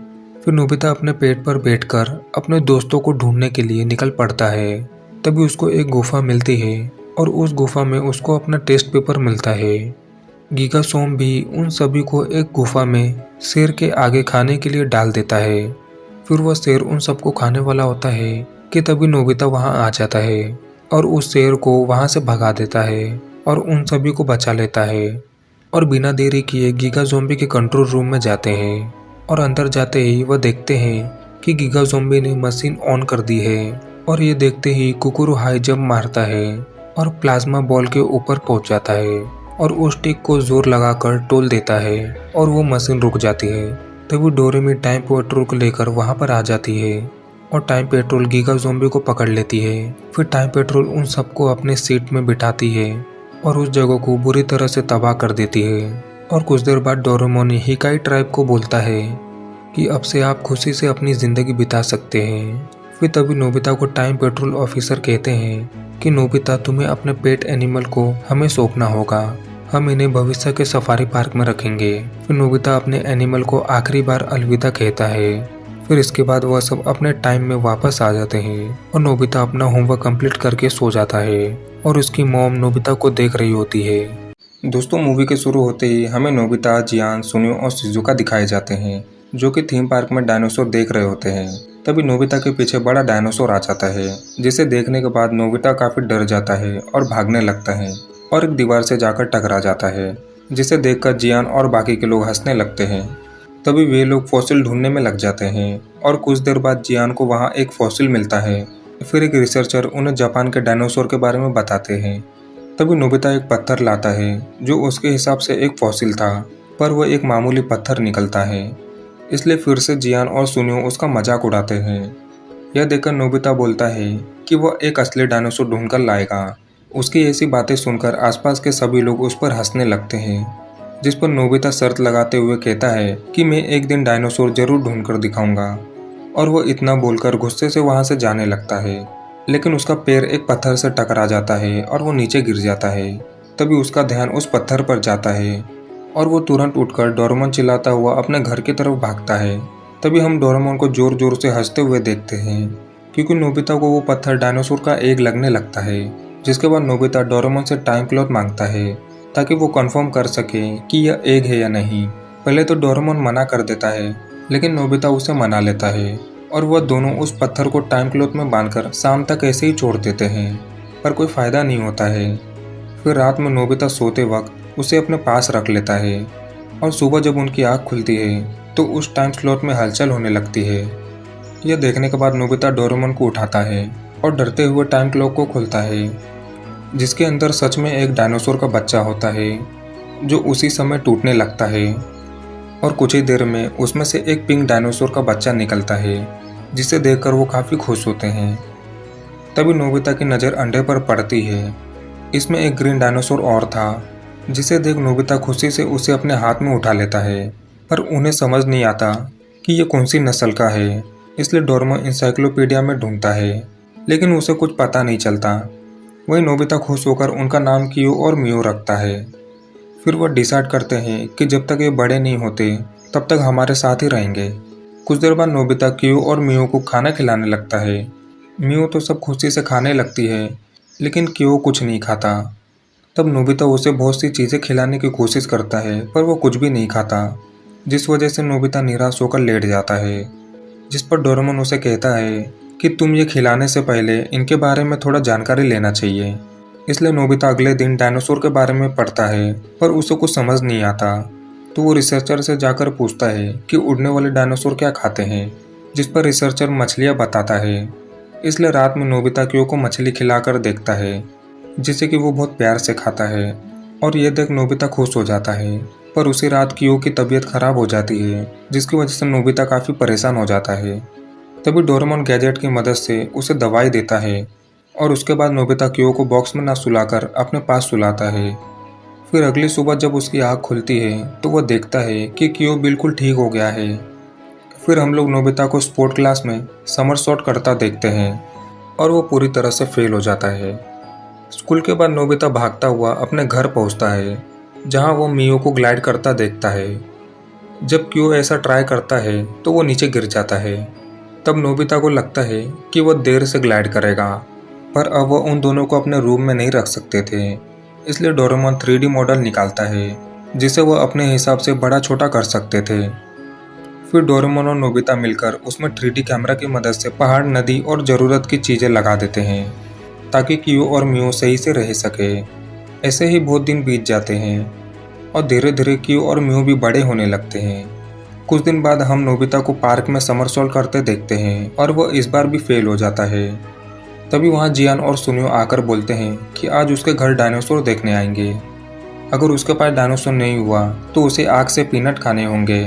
फिर नोबिता अपने पेट पर बैठकर अपने दोस्तों को ढूंढने के लिए निकल पड़ता है। तभी उसको एक गुफा मिलती है और उस गुफा में उसको अपना टेस्ट पेपर मिलता है। गीगा सोम भी उन सभी को एक गुफा में शेर के आगे खाने के लिए डाल देता है। फिर वह शेर उन सबको खाने वाला होता है कि तभी नोबिता वहां आ जाता है और उस शेर को वहां से भगा देता है और उन सभी को बचा लेता है। और बिना देरी किए गीगा ज़ॉम्बी के कंट्रोल रूम में जाते हैं और अंदर जाते ही वह देखते हैं कि गीगा ज़ॉम्बी ने मशीन ऑन कर दी है और ये देखते ही कुकुरु हाई जंप मारता है और प्लाज्मा बॉल के ऊपर पहुंच जाता है और उस टिक को जोर लगाकर तोल देता है और वो मशीन रुक जाती है। तभी डोरेमी टाइम पेट्रोल को लेकर वहां पर आ जाती है और टाइम पेट्रोल गीगा ज़ॉम्बी को पकड़ लेती है। फिर टाइम पेट्रोल उन सबको अपने सीट में बिठाती है और उस जगह को बुरी तरह से तबाह कर देती है। और कुछ देर बाद डोरेमोन हिकाई ट्राइब को बोलता है कि अब से आप खुशी से अपनी जिंदगी बिता सकते हैं। फिर तभी नोबिता को टाइम पेट्रोल ऑफिसर कहते हैं कि नोबिता तुम्हें अपने पेट एनिमल को हमें सौंपना होगा, हम इन्हें भविष्य के सफारी पार्क में रखेंगे। फिर नोबिता अपने एनिमल को आखिरी बार अलविदा कहता है। फिर इसके बाद वह सब अपने टाइम में वापस आ जाते हैं और नोबिता अपना होमवर्क कंप्लीट करके सो जाता है और उसकी मॉम नोबिता को देख रही होती है। दोस्तों, मूवी के शुरू होते ही हमें नोबिता, जियान, सुनियो और शिजुका दिखाए जाते हैं जो कि थीम पार्क में डायनासोर देख रहे होते हैं। तभी नोबिता के पीछे बड़ा डायनासोर आ जाता है, जिसे देखने के बाद नोबिता काफी डर जाता है और भागने लगता है और एक दीवार से जाकर टकरा जाता है, जिसे देखकर जियान और बाकी के लोग हंसने लगते हैं। तभी वे लोग फॉसिल ढूंढने में लग जाते हैं और कुछ देर बाद जियान को वहाँ एक फॉसिल मिलता है। फिर एक रिसर्चर उन्हें जापान के डायनासोर के बारे में बताते हैं। तभी नोबिता एक पत्थर लाता है जो उसके हिसाब से एक फॉसिल था, पर वह एक मामूली पत्थर निकलता है। इसलिए फिर से जियान और सुनियो उसका मजाक उड़ाते हैं। यह देखकर नोबिता बोलता है कि वह एक असली डायनासोर ढूंढकर लाएगा। उसकी ऐसी बातें सुनकर आसपास के सभी लोग उस पर हंसने लगते हैं, जिस पर नोबिता शर्त लगाते हुए कहता है कि मैं एक दिन डायनासोर जरूर ढूंढकर दिखाऊंगा। और वह इतना बोलकर गुस्से से वहां से जाने लगता है, लेकिन उसका पैर एक पत्थर से टकरा जाता है और वो नीचे गिर जाता है। तभी उसका ध्यान उस पत्थर पर जाता है और वो तुरंत उठकर डोरेमोन चिल्लाता हुआ अपने घर की तरफ भागता है। तभी हम डोरेमोन को जोर जोर से हंसते हुए देखते हैं, क्योंकि नोबिता को वो पत्थर डायनासोर का एग लगने लगता है। जिसके बाद नोबिता डोरेमोन से टाइम क्लॉथ मांगता है ताकि वो कंफर्म कर सके कि यह एग है या नहीं। पहले तो डोरेमोन मना कर देता है, लेकिन नोबिता उसे मना लेता है और वह दोनों उस पत्थर को टाइम क्लॉथ में बांधकर शाम तक ऐसे ही छोड़ देते हैं, पर कोई फायदा नहीं होता है। फिर रात में नोबिता सोते वक्त उसे अपने पास रख लेता है और सुबह जब उनकी आँख खुलती है तो उस टाइम स्लॉट में हलचल होने लगती है। यह देखने के बाद नोबिता डोरेमोन को उठाता है और डरते हुए टाइम क्लॉक को खोलता है, जिसके अंदर सच में एक डायनासोर का बच्चा होता है जो उसी समय टूटने लगता है। और कुछ ही देर में उसमें से एक पिंक डायनासोर का बच्चा निकलता है, जिसे देखकर वो काफ़ी खुश होते हैं। तभी नोबिता की नज़र अंडे पर पड़ती है। इसमें एक ग्रीन डायनासोर और था, जिसे देख नोबिता खुशी से उसे अपने हाथ में उठा लेता है। पर उन्हें समझ नहीं आता कि ये कौन सी नस्ल का है, इसलिए डोरेमोन इंसाइक्लोपीडिया में ढूंढता है, लेकिन उसे कुछ पता नहीं चलता। वहीं नोबिता खुश होकर उनका नाम कियो और मियो रखता है। फिर वह डिसाइड करते हैं कि जब तक ये बड़े नहीं होते तब तक हमारे साथ ही रहेंगे। कुछ देर बाद नोबिता कियो और मियो को खाना खिलाने लगता है। मियो तो सब खुशी से खाने लगती है, लेकिन कियो कुछ नहीं खाता। तब नोबिता उसे बहुत सी चीज़ें खिलाने की कोशिश करता है, पर वो कुछ भी नहीं खाता, जिस वजह से नोबिता निराश होकर लेट जाता है। जिस पर डोरेमोन उसे कहता है कि तुम ये खिलाने से पहले इनके बारे में थोड़ा जानकारी लेना चाहिए। इसलिए नोबिता अगले दिन डायनासोर के बारे में पढ़ता है, पर उसे कुछ समझ नहीं आता। तो वो रिसर्चर से जाकर पूछता है कि उड़ने वाले डायनासोर क्या खाते हैं, जिस पर रिसर्चर मछलियाँ बताता है। इसलिए रात में नोबिता कियो को मछली खिलाकर देखता है, जिसे कि वो बहुत प्यार से खाता है। और ये देख नोबिता खुश हो जाता है, पर उसी रात कियो की तबीयत खराब हो जाती है, जिसकी वजह से नोबिता काफ़ी परेशान हो जाता है। तभी डोरेमोन गैजेट की मदद से उसे दवाई देता है और उसके बाद नोबिता कियो को बॉक्स में ना सुलाकर अपने पास सुलाता है। फिर अगली सुबह जब उसकी आँख खुलती है तो वह देखता है कि कियो बिल्कुल ठीक हो गया है। फिर हम लोग नोबिता को स्पोर्ट क्लास में समरसॉट करता देखते हैं और वो पूरी तरह से फेल हो जाता है। स्कूल के बाद नोबिता भागता हुआ अपने घर पहुंचता है, जहां वो मियो को ग्लाइड करता देखता है। जब कियो ऐसा ट्राई करता है तो वो नीचे गिर जाता है। तब नोबिता को लगता है कि वह देर से ग्लाइड करेगा, पर अब वह उन दोनों को अपने रूम में नहीं रख सकते थे। इसलिए डोरेमोन 3D मॉडल निकालता है, जिसे वह अपने हिसाब से बड़ा छोटा कर सकते थे। फिर डोरेमोन और नोबिता मिलकर उसमें 3D कैमरा की मदद से पहाड़, नदी और ज़रूरत की चीज़ें लगा देते हैं, ताकि कियो और मियो सही से रह सके। ऐसे ही बहुत दिन बीत जाते हैं और धीरे धीरे कियो और मियो भी बड़े होने लगते हैं। कुछ दिन बाद हम नोबिता को पार्क में समरसॉल्ट करते देखते हैं और वह इस बार भी फेल हो जाता है। तभी वहाँ जियान और सुनियो आकर बोलते हैं कि आज उसके घर डायनासोर देखने आएंगे। अगर उसके पास डायनासोर नहीं हुआ तो उसे आग से पीनट खाने होंगे।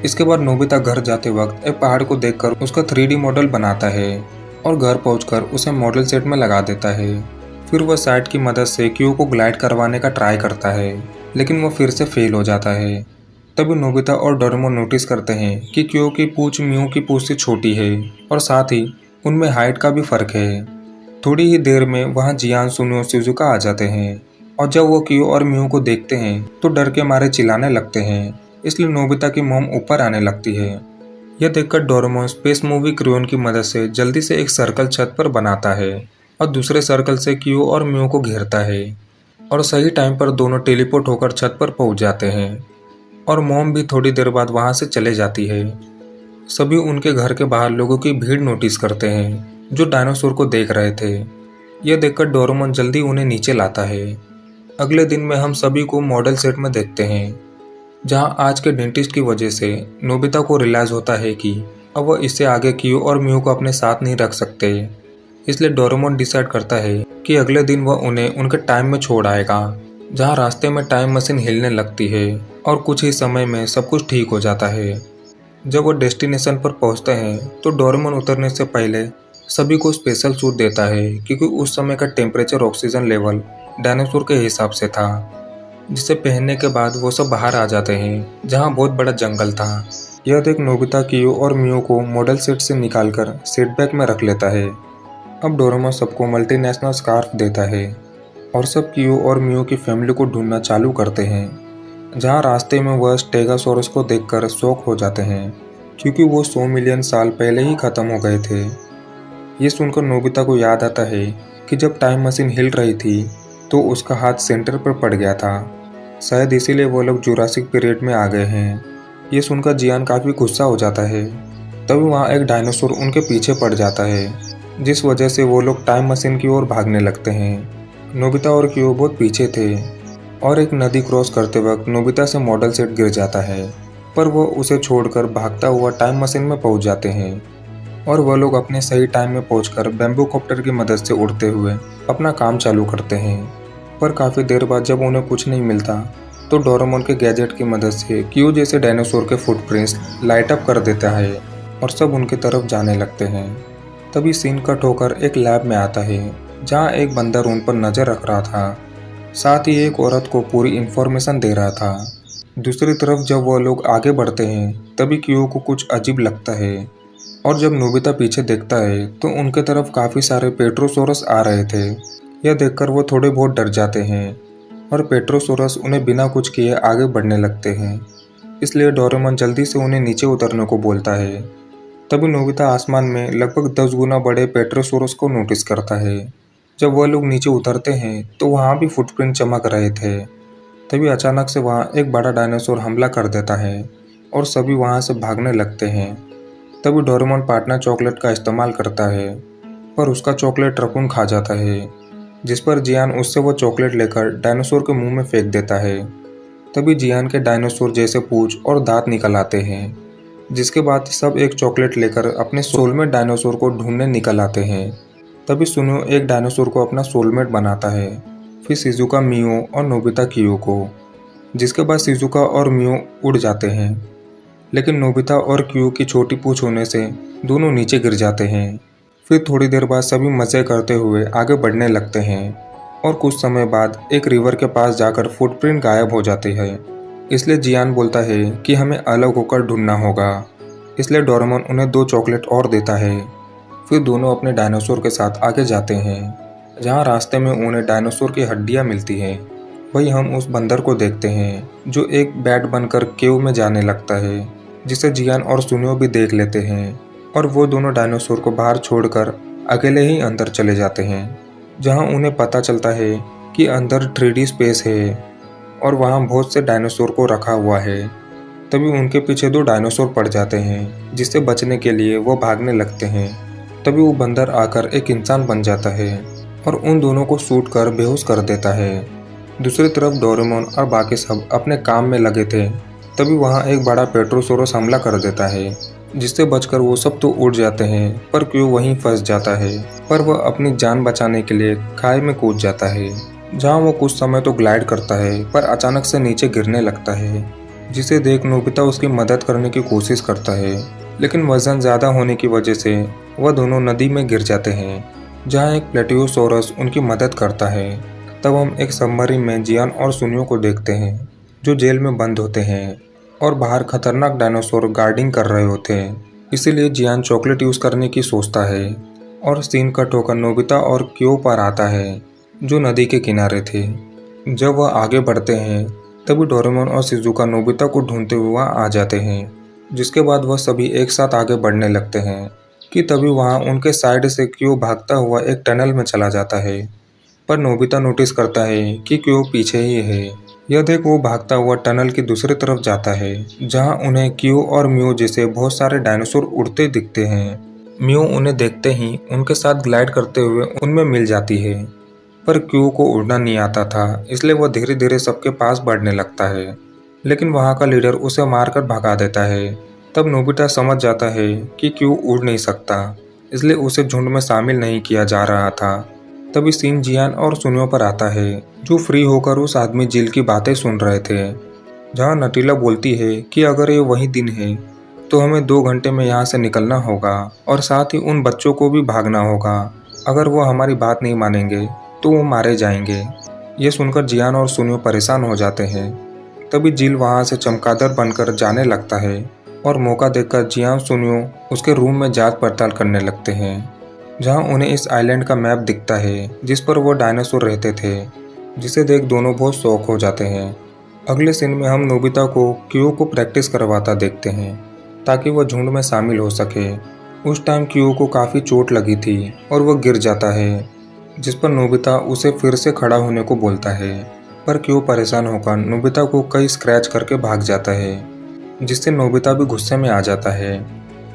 इसके बाद नोबिता घर जाते वक्त एक पहाड़ को देखकर उसका 3D मॉडल बनाता है और घर पहुंचकर उसे मॉडल सेट में लगा देता है। फिर वह साइट की मदद से कियो को ग्लाइड करवाने का ट्राई करता है, लेकिन वह फिर से फेल हो जाता है। तभी नोबिता और डोरेमोन नोटिस करते हैं कि कियो की पूंछ मियो की पूंछ से छोटी है और साथ ही उनमें हाइट का भी फर्क है। थोड़ी ही देर में वहाँ जियान, सुनियो, शिजुका आ जाते हैं और जब वो कियो और मियो को देखते हैं तो डर के मारे चिल्लाने लगते हैं। इसलिए नोबिता की मॉम ऊपर आने लगती है। यह देखकर डोरेमोन स्पेस मूवी क्रेयोन की मदद से जल्दी से एक सर्कल छत पर बनाता है और दूसरे सर्कल से क्यू और म्यू को घेरता है और सही टाइम पर दोनों टेलीपोर्ट होकर छत पर पहुंच जाते हैं और मॉम भी थोड़ी देर बाद वहां से चले जाती है। सभी उनके घर के बाहर लोगों की भीड़ नोटिस करते हैं जो डायनासोर को देख रहे थे। यह देखकर डोरेमोन जल्दी उन्हें नीचे लाता है। अगले दिन में हम सभी को मॉडल सेट में देखते हैं जहां आज के डेंटिस्ट की वजह से नोबिता को रियलाइज होता है कि अब वह इससे आगे क्यू और म्यू को अपने साथ नहीं रख सकते। इसलिए डोरेमोन डिसाइड करता है कि अगले दिन वह उन्हें उनके टाइम में छोड़ आएगा जहां रास्ते में टाइम मशीन हिलने लगती है और कुछ ही समय में सब कुछ ठीक हो जाता है। जब वो डेस्टिनेशन पर पहुंचते हैं तो डोरेमोन उतरने से पहले सभी को स्पेशल सूट देता है क्योंकि उस समय का टेम्परेचर ऑक्सीजन लेवल डायनासोर के हिसाब से था, जिसे पहनने के बाद वो सब बाहर आ जाते हैं जहां बहुत बड़ा जंगल था। यह देख नोबिता क्यू और म्यू को मॉडल सेट से निकालकर सेटबैक में रख लेता है। अब डोरेमोन सबको मल्टीनेशनल स्कार्फ देता है और सब क्यू और म्यू की फैमिली को ढूंढना चालू करते हैं जहां रास्ते में वह स्टेगोसॉरस को देखकर शॉक हो जाते हैं क्योंकि वो 100 मिलियन साल पहले ही खत्म हो गए थे। ये सुनकर नोबिता को याद आता है कि जब टाइम मशीन हिल रही थी तो उसका हाथ सेंटर पर पड़ गया था, शायद इसीलिए वो लोग जुरासिक पीरियड में आ गए हैं। ये सुनकर जियान काफ़ी गुस्सा हो जाता है। तभी वहाँ एक डायनासोर उनके पीछे पड़ जाता है जिस वजह से वो लोग टाइम मशीन की ओर भागने लगते हैं। नोबिता और क्यू बहुत पीछे थे और एक नदी क्रॉस करते वक्त नोबिता से मॉडल सेट गिर जाता है, पर वो उसे छोड़कर भागता हुआ टाइम मशीन में पहुंच जाते हैं और वह लोग अपने सही टाइम में पहुंचकर बैम्बू कॉप्टर की मदद से उड़ते हुए अपना काम चालू करते हैं। पर काफ़ी देर बाद जब उन्हें कुछ नहीं मिलता तो डोरेमोन के गैजेट की मदद से क्यू जैसे डायनासोर के फुटप्रिंट्स लाइट अप कर देता है और सब उनकी तरफ जाने लगते हैं। तभी सीन कट होकर एक लैब में आता है जहां एक बंदर उन पर नज़र रख रहा था, साथ ही एक औरत को पूरी इन्फॉर्मेशन दे रहा था। दूसरी तरफ जब वह लोग आगे बढ़ते हैं तभी क्यू को कुछ अजीब लगता है और जब नोबिता पीछे देखता है तो उनके तरफ काफ़ी सारे पेट्रोसोरस आ रहे थे। यह देखकर वो थोड़े बहुत डर जाते हैं और पेट्रोसोरस उन्हें बिना कुछ किए आगे बढ़ने लगते हैं। इसलिए डोरेमोन जल्दी से उन्हें नीचे उतरने को बोलता है। तभी नोबिता आसमान में लगभग 10 गुना बड़े पेट्रोसोरस को नोटिस करता है। जब वह लोग नीचे उतरते हैं तो वहाँ भी फुटप्रिंट चमक रहे थे। तभी अचानक से वहाँ एक बड़ा डायनासोर हमला कर देता है और सभी वहाँ से भागने लगते हैं। तभी डोरेमोन पार्टनर चॉकलेट का इस्तेमाल करता है पर उसका चॉकलेट रकून खा जाता है, जिस पर जियान उससे वो चॉकलेट लेकर डायनासोर के मुंह में फेंक देता है। तभी जियान के डायनासोर जैसे पूंछ और दांत निकल आते हैं, जिसके बाद सब एक चॉकलेट लेकर अपने सोलमेट डायनासोर को ढूंढने निकल आते हैं। तभी सुनियो एक डायनासोर को अपना सोलमेट बनाता है, फिर शिजुका मियो और नोबिता कियो को, जिसके बाद शिजुका और मियो उड़ जाते हैं। लेकिन नोबिता और क्यू की छोटी पूंछ होने से दोनों नीचे गिर जाते हैं। फिर थोड़ी देर बाद सभी मज़े करते हुए आगे बढ़ने लगते हैं और कुछ समय बाद एक रिवर के पास जाकर फुटप्रिंट गायब हो जाते हैं। इसलिए जियान बोलता है कि हमें अलग होकर ढूंढना होगा। इसलिए डोरेमोन उन्हें 2 चॉकलेट और देता है। फिर दोनों अपने डायनासोर के साथ आगे जाते हैं जहाँ रास्ते में उन्हें डायनासोर की हड्डियाँ मिलती हैं। वही हम उस बंदर को देखते हैं जो एक बैट बनकर केव में जाने लगता है, जिसे जियान और सुनियो भी देख लेते हैं और वो दोनों डायनासोर को बाहर छोड़कर अकेले ही अंदर चले जाते हैं जहां उन्हें पता चलता है कि अंदर 3D स्पेस है और वहां बहुत से डायनासोर को रखा हुआ है। तभी उनके पीछे 2 डायनासोर पड़ जाते हैं जिससे बचने के लिए वो भागने लगते हैं। तभी वो बंदर आकर एक इंसान बन जाता है और उन दोनों को शूट कर बेहोश कर देता है। दूसरी तरफ डोरेमोन और बाकी सब अपने काम में लगे थे। तभी वहाँ एक बड़ा पेट्रोसोरस हमला कर देता है, जिससे बचकर वो सब तो उड़ जाते हैं पर क्यू वहीं फंस जाता है। पर वह अपनी जान बचाने के लिए खाई में कूद जाता है जहाँ वो कुछ समय तो ग्लाइड करता है पर अचानक से नीचे गिरने लगता है, जिसे देख नोबिता उसकी मदद करने की कोशिश करता है। लेकिन वजन ज़्यादा होने की वजह से वह दोनों नदी में गिर जाते हैं जहाँ एक प्लेटियोसोरस उनकी मदद करता है। तब हम एक सबमरीन में जियान और सुनियो को देखते हैं जो जेल में बंद होते हैं और बाहर खतरनाक डायनासोर गार्डिंग कर रहे होते हैं। इसीलिए जियान चॉकलेट यूज़ करने की सोचता है और सीन कट होकर नोबिता और क्यो पर आता है जो नदी के किनारे थे। जब वह आगे बढ़ते हैं तभी डोरेमोन और शिजुका नोबिता को ढूंढते हुए वहाँ आ जाते हैं। जिसके बाद वह सभी एक साथ आगे बढ़ने लगते हैं कि तभी वहाँ उनके साइड से क्यों भागता हुआ एक टनल में चला जाता है। पर नोबिता नोटिस करता है कि क्यों पीछे ही है। यह देख वो भागता हुआ टनल की दूसरी तरफ जाता है, जहाँ उन्हें क्यू और म्यू जैसे बहुत सारे डायनासोर उड़ते दिखते हैं। म्यू उन्हें देखते ही उनके साथ ग्लाइड करते हुए उनमें मिल जाती है। पर क्यू को उड़ना नहीं आता था, इसलिए वह धीरे धीरे सबके पास बढ़ने लगता है, लेकिन वहाँ का लीडर उसे मारकर भगा देता है। तब नोबिता समझ जाता है कि क्यू उड़ नहीं सकता, इसलिए उसे झुंड में शामिल नहीं किया जा रहा था। तभी सीन जियान और सुनियो पर आता है, जो फ्री होकर उस आदमी जिल की बातें सुन रहे थे। जहाँ नटीला बोलती है कि अगर ये वही दिन है तो हमें 2 घंटे में यहाँ से निकलना होगा और साथ ही उन बच्चों को भी भागना होगा। अगर वो हमारी बात नहीं मानेंगे तो वो मारे जाएंगे। ये सुनकर जियान और सुनियो परेशान हो जाते हैं। तभी जिल वहाँ से चमगादड़ बनकर जाने लगता है और मौका देखकर जियान सुनियो उसके रूम में जांच पड़ताल करने लगते हैं, जहाँ उन्हें इस आइलैंड का मैप दिखता है जिस पर वो डायनासोर रहते थे, जिसे देख दोनों बहुत शौक हो जाते हैं। अगले सीन में हम नोबिता को क्यू को प्रैक्टिस करवाता देखते हैं ताकि वह झुंड में शामिल हो सके। उस टाइम क्यू को काफ़ी चोट लगी थी और वह गिर जाता है, जिस पर नोबिता उसे फिर से खड़ा होने को बोलता है। पर क्यू परेशान होकर नोबिता को कई स्क्रैच करके भाग जाता है, जिससे नोबिता भी गुस्से में आ जाता है।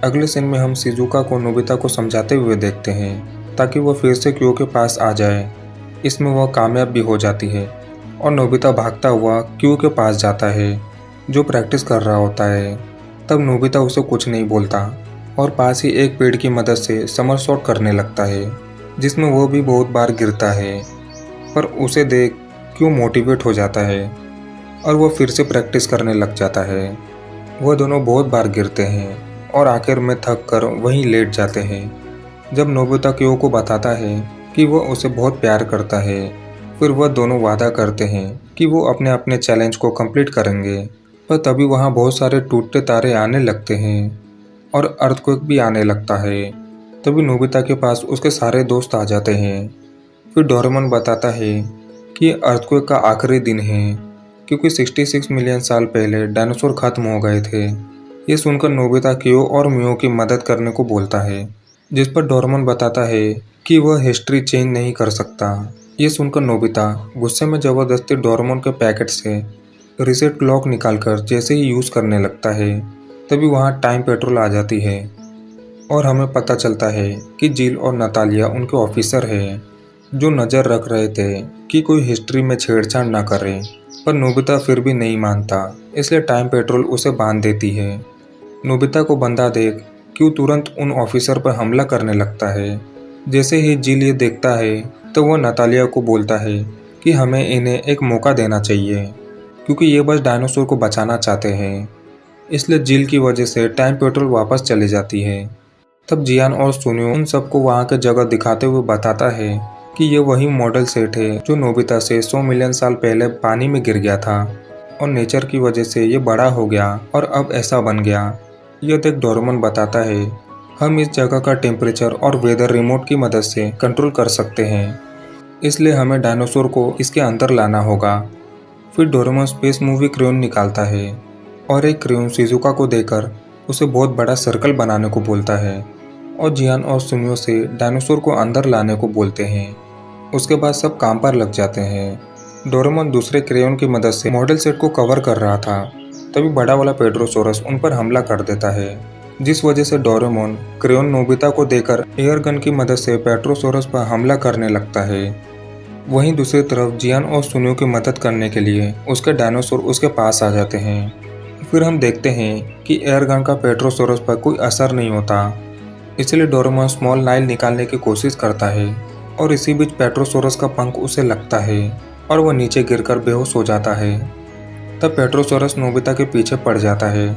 अगले सीन में हम शिजुका को नोबिता को समझाते हुए देखते हैं ताकि वह फिर से क्यू के पास आ जाए। इसमें वह कामयाब भी हो जाती है और नोबिता भागता हुआ क्यू के पास जाता है, जो प्रैक्टिस कर रहा होता है। तब नोबिता उसे कुछ नहीं बोलता और पास ही एक पेड़ की मदद से समरसॉट करने लगता है, जिसमें वो भी बहुत बार गिरता है। पर उसे देख क्यू मोटिवेट हो जाता है और वह फिर से प्रैक्टिस करने लग जाता है। वह दोनों बहुत बार गिरते हैं और आखिर में थक कर वहीं लेट जाते हैं। जब नोबिता क्यू को बताता है कि वह उसे बहुत प्यार करता है, फिर वह दोनों वादा करते हैं कि वो अपने अपने चैलेंज को कंप्लीट करेंगे। पर तभी वहाँ बहुत सारे टूटते तारे आने लगते हैं और अर्थक्वेक भी आने लगता है। तभी नोबिता के पास उसके सारे दोस्त आ जाते हैं। फिर डोरेमोन बताता है कि अर्थक्वेक का आखिरी दिन है, क्योंकि 66 मिलियन साल पहले डायनासोर खत्म हो गए थे। ये सुनकर नोबिता क्यू और म्यू की मदद करने को बोलता है, जिस पर डोरेमोन बताता है कि वह हिस्ट्री चेंज नहीं कर सकता। ये सुनकर नोबिता गुस्से में ज़बरदस्ती डोरेमोन के पैकेट से रीसेट क्लॉक निकालकर जैसे ही यूज़ करने लगता है, तभी वहाँ टाइम पेट्रोल आ जाती है और हमें पता चलता है कि जिल और नतालिया उनके ऑफिसर हैं, जो नज़र रख रहे थे कि कोई हिस्ट्री में छेड़छाड़ ना करे। पर नोबिता फिर भी नहीं मानता, इसलिए टाइम पेट्रोल उसे बांध देती है। नोबिता को बंधा देख क्यू तुरंत उन ऑफिसर पर हमला करने लगता है। जैसे ही जिल ये देखता है तो वह नतालिया को बोलता है कि हमें इन्हें एक मौका देना चाहिए, क्योंकि ये बस डायनासोर को बचाना चाहते हैं। इसलिए जिल की वजह से टाइम पेट्रोल वापस चली जाती है। तब जियान और सुनियो उन सबको वहाँ के जगह दिखाते हुए बताता है कि ये वही मॉडल सेट है जो नोबिता से 100 मिलियन साल पहले पानी में गिर गया था और नेचर की वजह से ये बड़ा हो गया और अब ऐसा बन गया। यह देख डोरेमोन बताता है, हम इस जगह का टेम्परेचर और वेदर रिमोट की मदद से कंट्रोल कर सकते हैं, इसलिए हमें डायनासोर को इसके अंदर लाना होगा। फिर डोरेमोन स्पेस मूवी क्रेयॉन निकालता है और एक क्रेयॉन शिजुका को देकर उसे बहुत बड़ा सर्कल बनाने को बोलता है और जियान और सुनियो से डायनासोर को अंदर लाने को बोलते हैं। उसके बाद सब काम पर लग जाते हैं। डोरेमोन दूसरे क्रेयॉन की मदद से मॉडल सेट को कवर कर रहा था, तभी बड़ा वाला पेड्रोसोरस उन पर हमला कर देता है, जिस वजह से डोरेमोन क्रेयॉन नोबिता को देकर एयर गन की मदद से पेड्रोसोरस पर हमला करने लगता है। वहीं दूसरी तरफ जियान और सुनियो की मदद करने के लिए उसके डायनासोर उसके पास आ जाते हैं। फिर हम देखते हैं कि एयर गन का पेड्रोसोरस पर कोई असर नहीं होता, इसलिए डोरेमोन स्मॉल नाइल निकालने की कोशिश करता है और इसी बीच पेट्रोसोरस का पंख उसे लगता है और वह नीचे गिरकर बेहोश हो जाता है। तब पेट्रोसोरस नोबिता के पीछे पड़ जाता है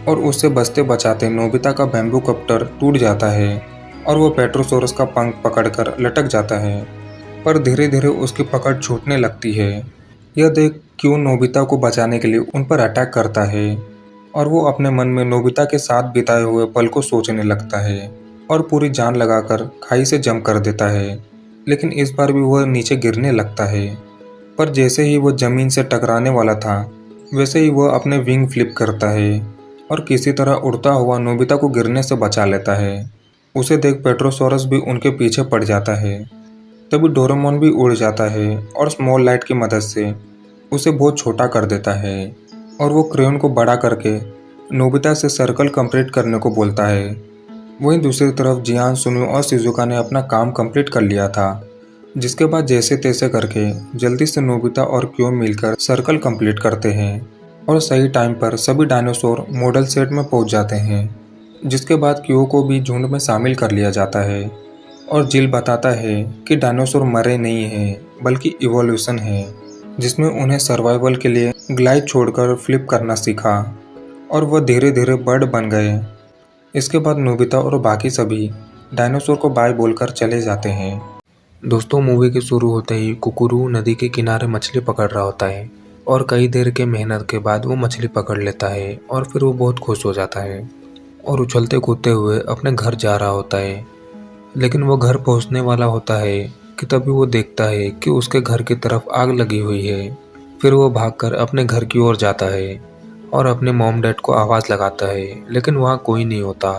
और उससे बचते बचाते नोबिता का बैम्बू कप्टर टूट जाता है और वह पेट्रोसोरस का पंख पकड़कर लटक जाता है, पर धीरे धीरे उसकी पकड़ छूटने लगती है। यह देख क्यू नोबिता को बचाने के लिए उन पर अटैक करता है और वो अपने मन में नोबिता के साथ बिताए हुए पल को सोचने लगता है और पूरी जान लगाकर खाई से जंप कर देता है। लेकिन इस बार भी वह नीचे गिरने लगता है, पर जैसे ही वह जमीन से टकराने वाला था वैसे ही वह अपने विंग फ्लिप करता है और किसी तरह उड़ता हुआ नोबिता को गिरने से बचा लेता है। उसे देख पेट्रोसॉरस भी उनके पीछे पड़ जाता है। तभी डोरेमोन भी उड़ जाता है और स्मॉल लाइट की मदद से उसे बहुत छोटा कर देता है और वो क्रेयोन को बड़ा करके नोबिता से सर्कल कंप्लीट करने को बोलता है। वहीं दूसरी तरफ जियान, सुनियो और शिजुका ने अपना काम कंप्लीट कर लिया था, जिसके बाद जैसे तैसे करके जल्दी से नोबिता और क्यो मिलकर सर्कल कंप्लीट करते हैं और सही टाइम पर सभी डायनासोर मॉडल सेट में पहुंच जाते हैं। जिसके बाद क्यो को भी झुंड में शामिल कर लिया जाता है और जिल बताता है कि डायनासोर मरे नहीं हैं बल्कि इवोल्यूशन है, जिसमें उन्हें सर्वाइवल के लिए ग्लाइड छोड़कर फ्लिप करना सीखा और वह धीरे धीरे बर्ड बन गए। इसके बाद नोबिता और बाकी सभी डायनासोर को बाय बोलकर चले जाते हैं। दोस्तों, मूवी के शुरू होते ही कुकुरू नदी के किनारे मछली पकड़ रहा होता है और कई देर के मेहनत के बाद वो मछली पकड़ लेता है और फिर वो बहुत खुश हो जाता है और उछलते कूदते हुए अपने घर जा रहा होता है। लेकिन वो घर पहुंचने वाला होता है कि तभी वो देखता है कि उसके घर की तरफ आग लगी हुई है। फिर वो भागकर अपने घर की ओर जाता है और अपने मॉम डैड को आवाज़ लगाता है, लेकिन वहाँ कोई नहीं होता।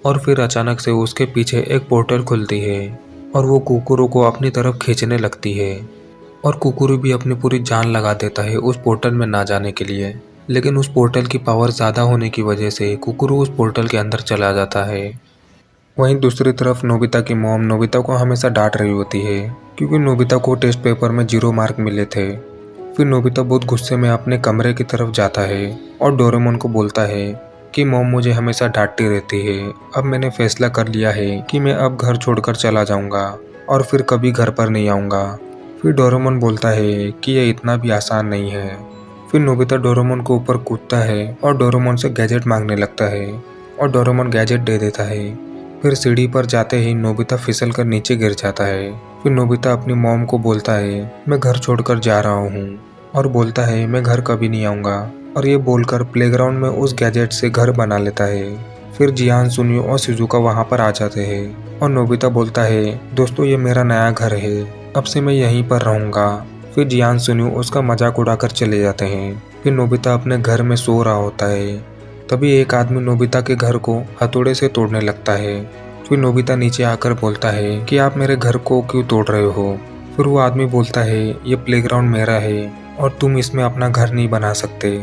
और फिर अचानक से उसके पीछे एक पोर्टल खुलती है और वो कुकुरू को अपनी तरफ खींचने लगती है और कुकुरू भी अपनी पूरी जान लगा देता है उस पोर्टल में ना जाने के लिए। लेकिन उस पोर्टल की पावर ज़्यादा होने की वजह से कुकुरू उस पोर्टल के अंदर चला जाता है। वहीं दूसरी तरफ नोबिता की मॉम नोबिता को हमेशा डांट रही होती है क्योंकि नोबिता को टेस्ट पेपर में 0 मार्क मिले थे। फिर नोबिता बहुत गुस्से में अपने कमरे की तरफ जाता है और डोरेमोन को बोलता है कि मॉम मुझे हमेशा डांटती रहती है। अब मैंने फैसला कर लिया है कि मैं अब घर छोड़कर चला जाऊंगा और फिर कभी घर पर नहीं आऊंगा। फिर डोरेमोन बोलता है कि यह इतना भी आसान नहीं है। फिर नोबिता डोरेमोन के ऊपर कूदता है और डोरेमोन से गैजेट मांगने लगता है और डोरेमोन गैजेट दे देता है। फिर सीढ़ी पर जाते ही नोबिता फिसल कर नीचे गिर जाता है। फिर नोबिता अपनी मॉम को बोलता है मैं घर छोड़कर जा रहा हूँ और बोलता है मैं घर कभी नहीं आऊँगा, और ये बोलकर प्लेग्राउंड में उस गैजेट से घर बना लेता है। फिर जियान, सुनियो और शिजुका वहाँ पर आ जाते हैं और नोबिता बोलता है दोस्तों ये मेरा नया घर है, अब से मैं यहीं पर रहूँगा। फिर जियान, सुनियो उसका मजाक उड़ाकर चले जाते हैं। फिर नोबिता अपने घर में सो रहा होता है। तभी एक आदमी नोबिता के घर को हथौड़े से तोड़ने लगता है। फिर नोबिता नीचे आकर बोलता है कि आप मेरे घर को क्यों तोड़ रहे हो। फिर वो आदमी बोलता है ये प्लेग्राउंड मेरा है और तुम इसमें अपना घर नहीं बना सकते।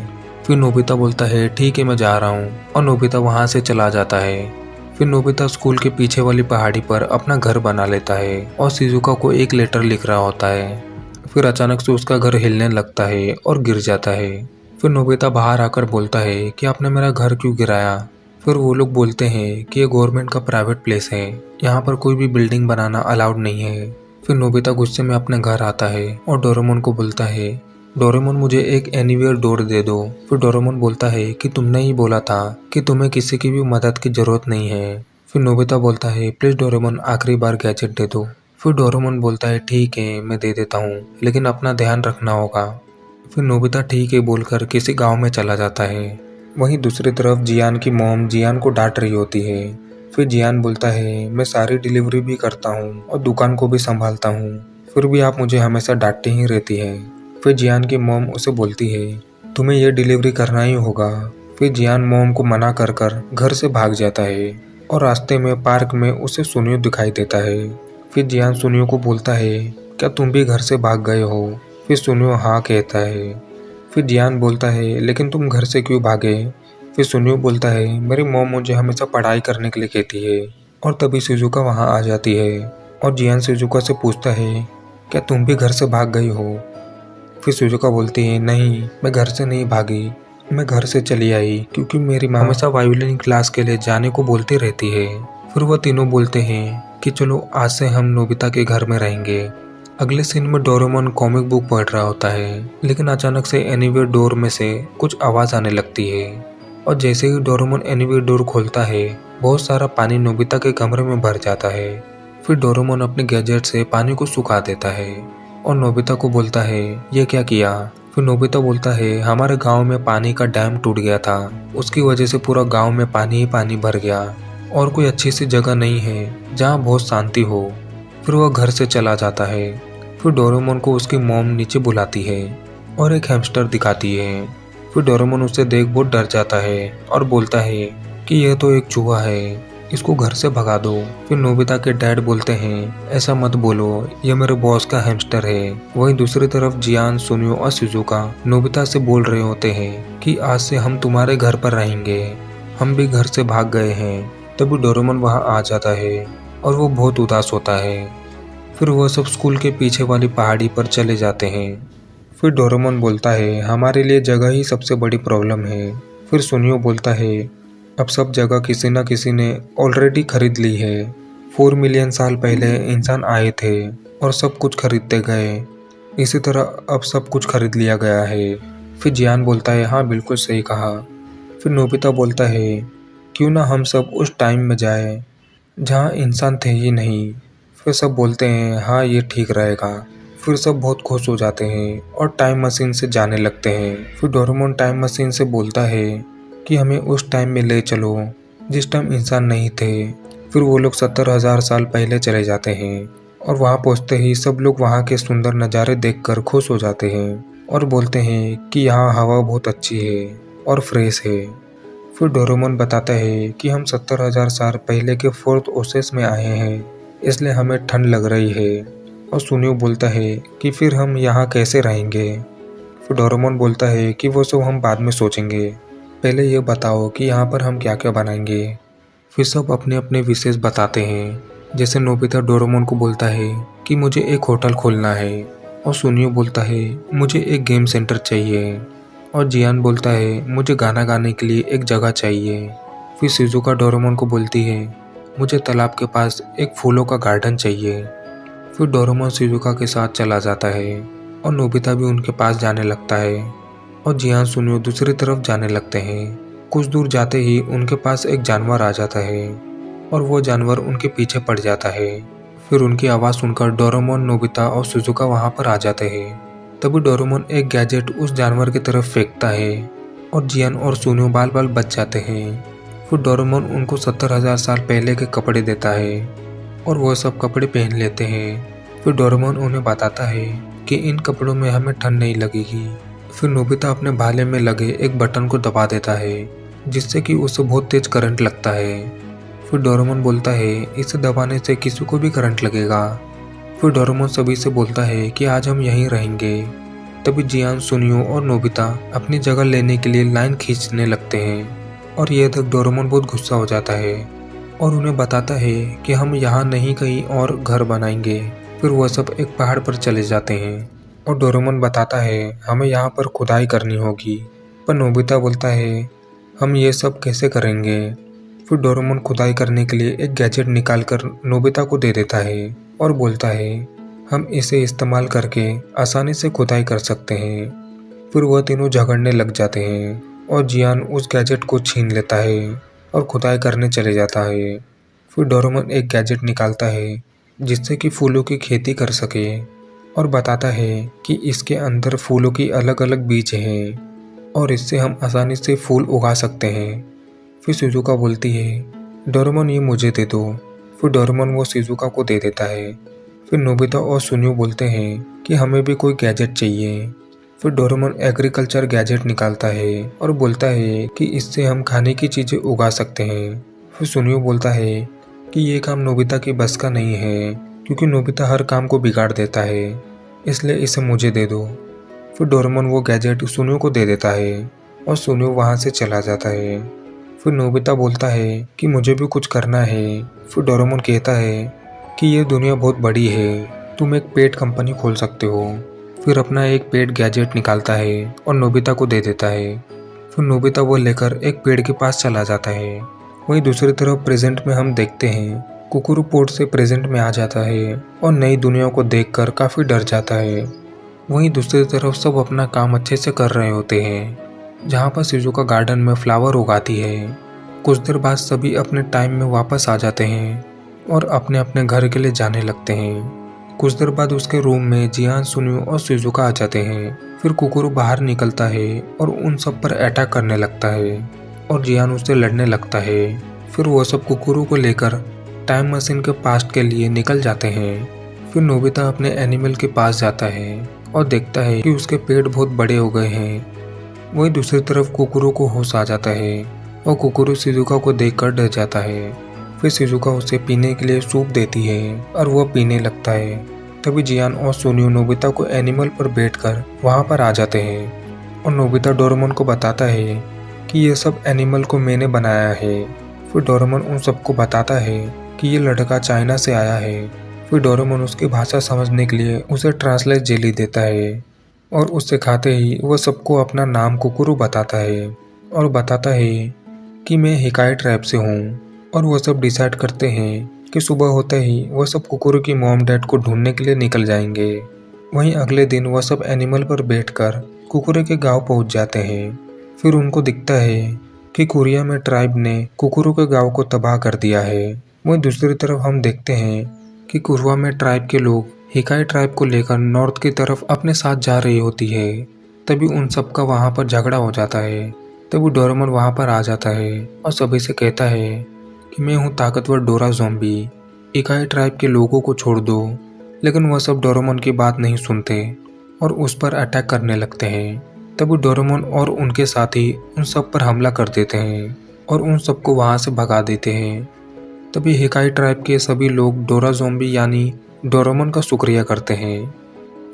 फिर नोबिता बोलता है ठीक है मैं जा रहा हूँ, और नोबिता वहाँ से चला जाता है। फिर नोबिता स्कूल के पीछे वाली पहाड़ी पर अपना घर बना लेता है और शिजुका को एक लेटर लिख रहा होता है। फिर अचानक से उसका घर हिलने लगता है और गिर जाता है। फिर नोबिता बाहर आकर बोलता है कि आपने मेरा घर क्यों गिराया। फिर वो लोग बोलते हैं कि ये गवर्नमेंट का प्राइवेट प्लेस है, यहाँ पर कोई भी बिल्डिंग बनाना अलाउड नहीं है। फिर नोबिता गुस्से में अपने घर आता है और डोरेमोन को बोलता है डोरेमोन मुझे एक एनीवेयर डोर दे दो। फिर डोरेमोन बोलता है कि तुमने ही बोला था कि तुम्हें किसी की भी मदद की जरूरत नहीं है। फिर नोबिता बोलता है प्लीज डोरेमोन आखिरी बार गैजेट दे दो। फिर डोरेमोन बोलता है ठीक है मैं दे देता हूँ, लेकिन अपना ध्यान रखना होगा। फिर नोबिता ठीक है बोलकर किसी गांव में चला जाता है। वहीं दूसरी तरफ जियान की मॉम जियान को डांट रही होती है। फिर जियान बोलता है मैं सारी डिलीवरी भी करता हूँ और दुकान को भी संभालता हूँ, फिर भी आप मुझे हमेशा डांटती ही रहती है। फिर जियान की मॉम उसे बोलती है तुम्हें यह डिलीवरी करना ही होगा। फिर जियान मॉम को मना कर कर घर से भाग जाता है और रास्ते में पार्क में उसे सुनियो दिखाई देता है। फिर जियान सुनियो को बोलता है क्या तुम भी घर से भाग गए हो। फिर सुनियो हाँ कहता है। फिर जियान बोलता है लेकिन तुम घर से क्यों भागे। फिर सुनियो बोलता है मेरी मॉम मुझे हमेशा पढ़ाई करने के लिए कहती है। और तभी शिजुका वहाँ आ जाती है और जियान शिजुका से पूछता है क्या तुम भी घर से भाग गई हो। फिर शिजुका बोलती है नहीं मैं घर से नहीं भागी, मैं घर से चली आई क्योंकि मेरी माँ हमेशा वायोलिन क्लास के लिए जाने को बोलती रहती है। फिर वह तीनों बोलते हैं कि चलो आज से हम नोबिता के घर में रहेंगे। अगले सीन में डोरेमोन कॉमिक बुक पढ़ रहा होता है, लेकिन अचानक से एनीवेयर डोर में से कुछ आवाज़ आने लगती है और जैसे ही डोरेमोन एनीवेयर डोर खोलता है बहुत सारा पानी नोबिता के कमरे में भर जाता है। फिर डोरेमोन अपने गैजेट से पानी को सुखा देता है और नोबिता को बोलता है ये क्या किया। फिर नोबिता बोलता है हमारे गांव में पानी का डैम टूट गया था, उसकी वजह से पूरा गांव में पानी ही पानी भर गया और कोई अच्छी सी जगह नहीं है जहां बहुत शांति हो। फिर वह घर से चला जाता है। फिर डोरेमोन को उसकी मॉम नीचे बुलाती है और एक हैमस्टर दिखाती है। फिर फिर डोरेमोन उसे देख बहुत डर जाता है और बोलता है कि यह तो एक चूहा है, इसको घर से भगा दो। फिर नोबिता के डैड बोलते हैं ऐसा मत बोलो, यह मेरे बॉस का हैमस्टर है। वहीं दूसरी तरफ जियान, सुनियो और शिजुका नोबिता से बोल रहे होते हैं कि आज से हम तुम्हारे घर पर रहेंगे, हम भी घर से भाग गए हैं। तभी डोरेमोन वहां आ जाता है और वो बहुत उदास होता है। फिर वह सब स्कूल के पीछे वाली पहाड़ी पर चले जाते हैं। फिर डोरेमोन बोलता है हमारे लिए जगह ही सबसे बड़ी प्रॉब्लम है। फिर सुनियो बोलता है अब सब जगह किसी न किसी ने ऑलरेडी खरीद ली है। 4 मिलियन साल पहले इंसान आए थे और सब कुछ खरीदते गए, इसी तरह अब सब कुछ खरीद लिया गया है। फिर जियान बोलता है हाँ बिल्कुल सही कहा। फिर नोबिता बोलता है क्यों ना हम सब उस टाइम में जाए जहाँ इंसान थे ही नहीं। फिर सब बोलते हैं हाँ ये ठीक रहेगा। फिर सब बहुत खुश हो जाते हैं और टाइम मशीन से जाने लगते हैं। फिर डोरेमोन टाइम मशीन से बोलता है कि हमें उस टाइम में ले चलो जिस टाइम इंसान नहीं थे। फिर वो लोग 70,000 साल पहले चले जाते हैं और वहाँ पहुँचते ही सब लोग वहाँ के सुंदर नज़ारे देखकर खुश हो जाते हैं और बोलते हैं कि यहाँ हवा बहुत अच्छी है और फ्रेश है। फिर डोरेमोन बताता है कि हम 70,000 साल पहले के फोर्थ ओसेस में आए हैं, इसलिए हमें ठंड लग रही है। और सुनियो बोलता है कि फिर हम यहाँ कैसे रहेंगे। फिर डोरेमोन बोलता है कि वो सब हम बाद में सोचेंगे, पहले ये बताओ कि यहाँ पर हम क्या क्या बनाएंगे। फिर सब अपने अपने विशेष बताते हैं। जैसे नोबिता डोरेमोन को बोलता है कि मुझे एक होटल खोलना है और सुनियो बोलता है मुझे एक गेम सेंटर चाहिए और जियान बोलता है मुझे गाना गाने के लिए एक जगह चाहिए। फिर शिजुका डोरेमोन को बोलती है मुझे तालाब के पास एक फूलों का गार्डन चाहिए। फिर डोरेमोन शिजुका के साथ चला जाता है और नोबिता भी उनके पास जाने लगता है और जियान, सुनियो दूसरी तरफ जाने लगते हैं। कुछ दूर जाते ही उनके पास एक जानवर आ जाता है और वो जानवर उनके पीछे पड़ जाता है। फिर उनकी आवाज़ सुनकर डोरेमोन, नोबिता और शिजुका वहाँ पर आ जाते हैं। तभी डोरेमोन एक गैजेट उस जानवर की तरफ फेंकता है और जियान और सुनियो बाल बाल बच जाते हैं। फिर डोरेमोन उनको 70,000 साल पहले के कपड़े देता है और वो सब कपड़े पहन लेते हैं। फिर डोरेमोन उन्हें बताता है कि इन कपड़ों में हमें ठंड नहीं लगेगी। फिर नोबिता अपने भाले में लगे एक बटन को दबा देता है जिससे कि उसे बहुत तेज करंट लगता है। फिर डोरेमोन बोलता है इसे दबाने से किसी को भी करंट लगेगा। फिर डोरेमोन सभी से बोलता है कि आज हम यहीं रहेंगे। तभी जियान, सुनियो और नोबिता अपनी जगह लेने के लिए लाइन खींचने लगते हैं और यह देख डोरेमोन बहुत गुस्सा हो जाता है और उन्हें बताता है कि हम यहाँ नहीं कहीं और घर बनाएंगे। फिर वह सब एक पहाड़ पर चले जाते हैं और डोरेमोन बताता है हमें यहाँ पर खुदाई करनी होगी। पर नोबिता बोलता है हम ये सब कैसे करेंगे। फिर डोरेमोन खुदाई करने के लिए एक गैजेट निकालकर नोबिता को दे देता है और बोलता है हम इसे इस्तेमाल करके आसानी से खुदाई कर सकते हैं। फिर वह तीनों झगड़ने लग जाते हैं और जियान उस गैजेट को छीन लेता है और खुदाई करने चले जाता है। फिर डोरेमोन एक गैजेट निकालता है जिससे कि फूलों की खेती कर सके और बताता है कि इसके अंदर फूलों की अलग अलग बीज हैं और इससे हम आसानी से फूल उगा सकते हैं। फिर शिजुका बोलती है डोरेमोन ये मुझे दे दो। फिर डोरेमोन वो शिजुका को दे देता है। फिर नोबिता और सुनियो बोलते हैं कि हमें भी कोई गैजेट चाहिए। फिर डोरेमोन एग्रीकल्चर गैजेट निकालता है और बोलता है कि इससे हम खाने की चीज़ें उगा सकते हैं। फिर सुनियो बोलता है कि ये काम नोबिता की बस का नहीं है क्योंकि नोबिता हर काम को बिगाड़ देता है, इसलिए इसे मुझे दे दो। फिर डोरेमोन वो गैजेट सुनियो को दे देता है और सुनियो वहाँ से चला जाता है। फिर नोबिता बोलता है कि मुझे भी कुछ करना है। फिर डोरेमोन कहता है कि ये दुनिया बहुत बड़ी है, तुम एक पेट कंपनी खोल सकते हो। फिर अपना एक पेट गैजेट निकालता है और नोबिता को दे देता है। फिर नोबिता वो लेकर एक पेड़ के पास चला जाता है। वहीं दूसरी तरफ प्रेजेंट में हम देखते हैं कुकुरु पोर्ट से प्रेजेंट में आ जाता है और नई दुनिया को देखकर काफ़ी डर जाता है। वहीं दूसरी तरफ सब अपना काम अच्छे से कर रहे होते हैं। जहाँ पर शिजुका गार्डन में फ्लावर उगाती है। कुछ देर बाद सभी अपने टाइम में वापस आ जाते हैं और अपने अपने घर के लिए जाने लगते हैं। कुछ देर बाद उसके रूम में जियान, सुनियो और शिजुका आ जाते हैं। फिर कुकुरु बाहर निकलता है और उन सब पर अटैक करने लगता है और जियान उससे लड़ने लगता है। फिर वो सब कुकुरु को लेकर टाइम मशीन के पास्ट के लिए निकल जाते हैं। फिर नोबिता अपने एनिमल के पास जाता है और देखता है कि उसके पेट बहुत बड़े हो गए हैं वहीं दूसरी तरफ कुकुरो को होश आ जाता है और कुकुरो शिजुका को देखकर डर जाता है। फिर शिजुका उसे पीने के लिए सूप देती है और वह पीने लगता है। तभी जियान और सुनियो नोबिता को एनिमल पर बैठकर वहां पर आ जाते हैं और नोबिता डोरेमोन को बताता है कि ये सब एनिमल को मैंने बनाया है। फिर डोरेमोन उन सबको बताता है कि ये लड़का चाइना से आया है। फिर डोरेमोन उसकी भाषा समझने के लिए उसे ट्रांसलेट जेली देता है और उससे खाते ही वह सबको अपना नाम कुकुरु बताता है और बताता है कि मैं हिकाई ट्राइब से हूँ। और वह सब डिसाइड करते हैं कि सुबह होते ही वह सब कुकुरु की मॉम डैड को ढूंढने के लिए निकल जाएंगे। वहीं अगले दिन वह सब एनिमल पर बैठकर कुकुरे के गांव पहुंच जाते हैं। फिर उनको दिखता है कि कोरिया में ट्राइब ने कुकुरु के गांव को तबाह कर दिया है। वहीं दूसरी तरफ हम देखते हैं कि कुरवा में ट्राइब के लोग हिकाई ट्राइब को लेकर नॉर्थ की तरफ अपने साथ जा रही होती है। तभी उन सब का वहाँ पर झगड़ा हो जाता है। तभी डोरेमोन वहाँ पर आ जाता है और सभी से कहता है कि मैं हूँ ताकतवर डोरा ज़ॉम्बी, हिकाई ट्राइब के लोगों को छोड़ दो। लेकिन वह सब डोरेमोन की बात नहीं सुनते और उस पर अटैक करने लगते हैं। तभी डोरेमोन और उनके साथी उन सब पर हमला कर देते हैं और उन सबको वहाँ से भगा देते हैं। तभी हिकाई ट्राइब के सभी लोग डोरा ज़ॉम्बी यानी डोरेमोन का शुक्रिया करते हैं।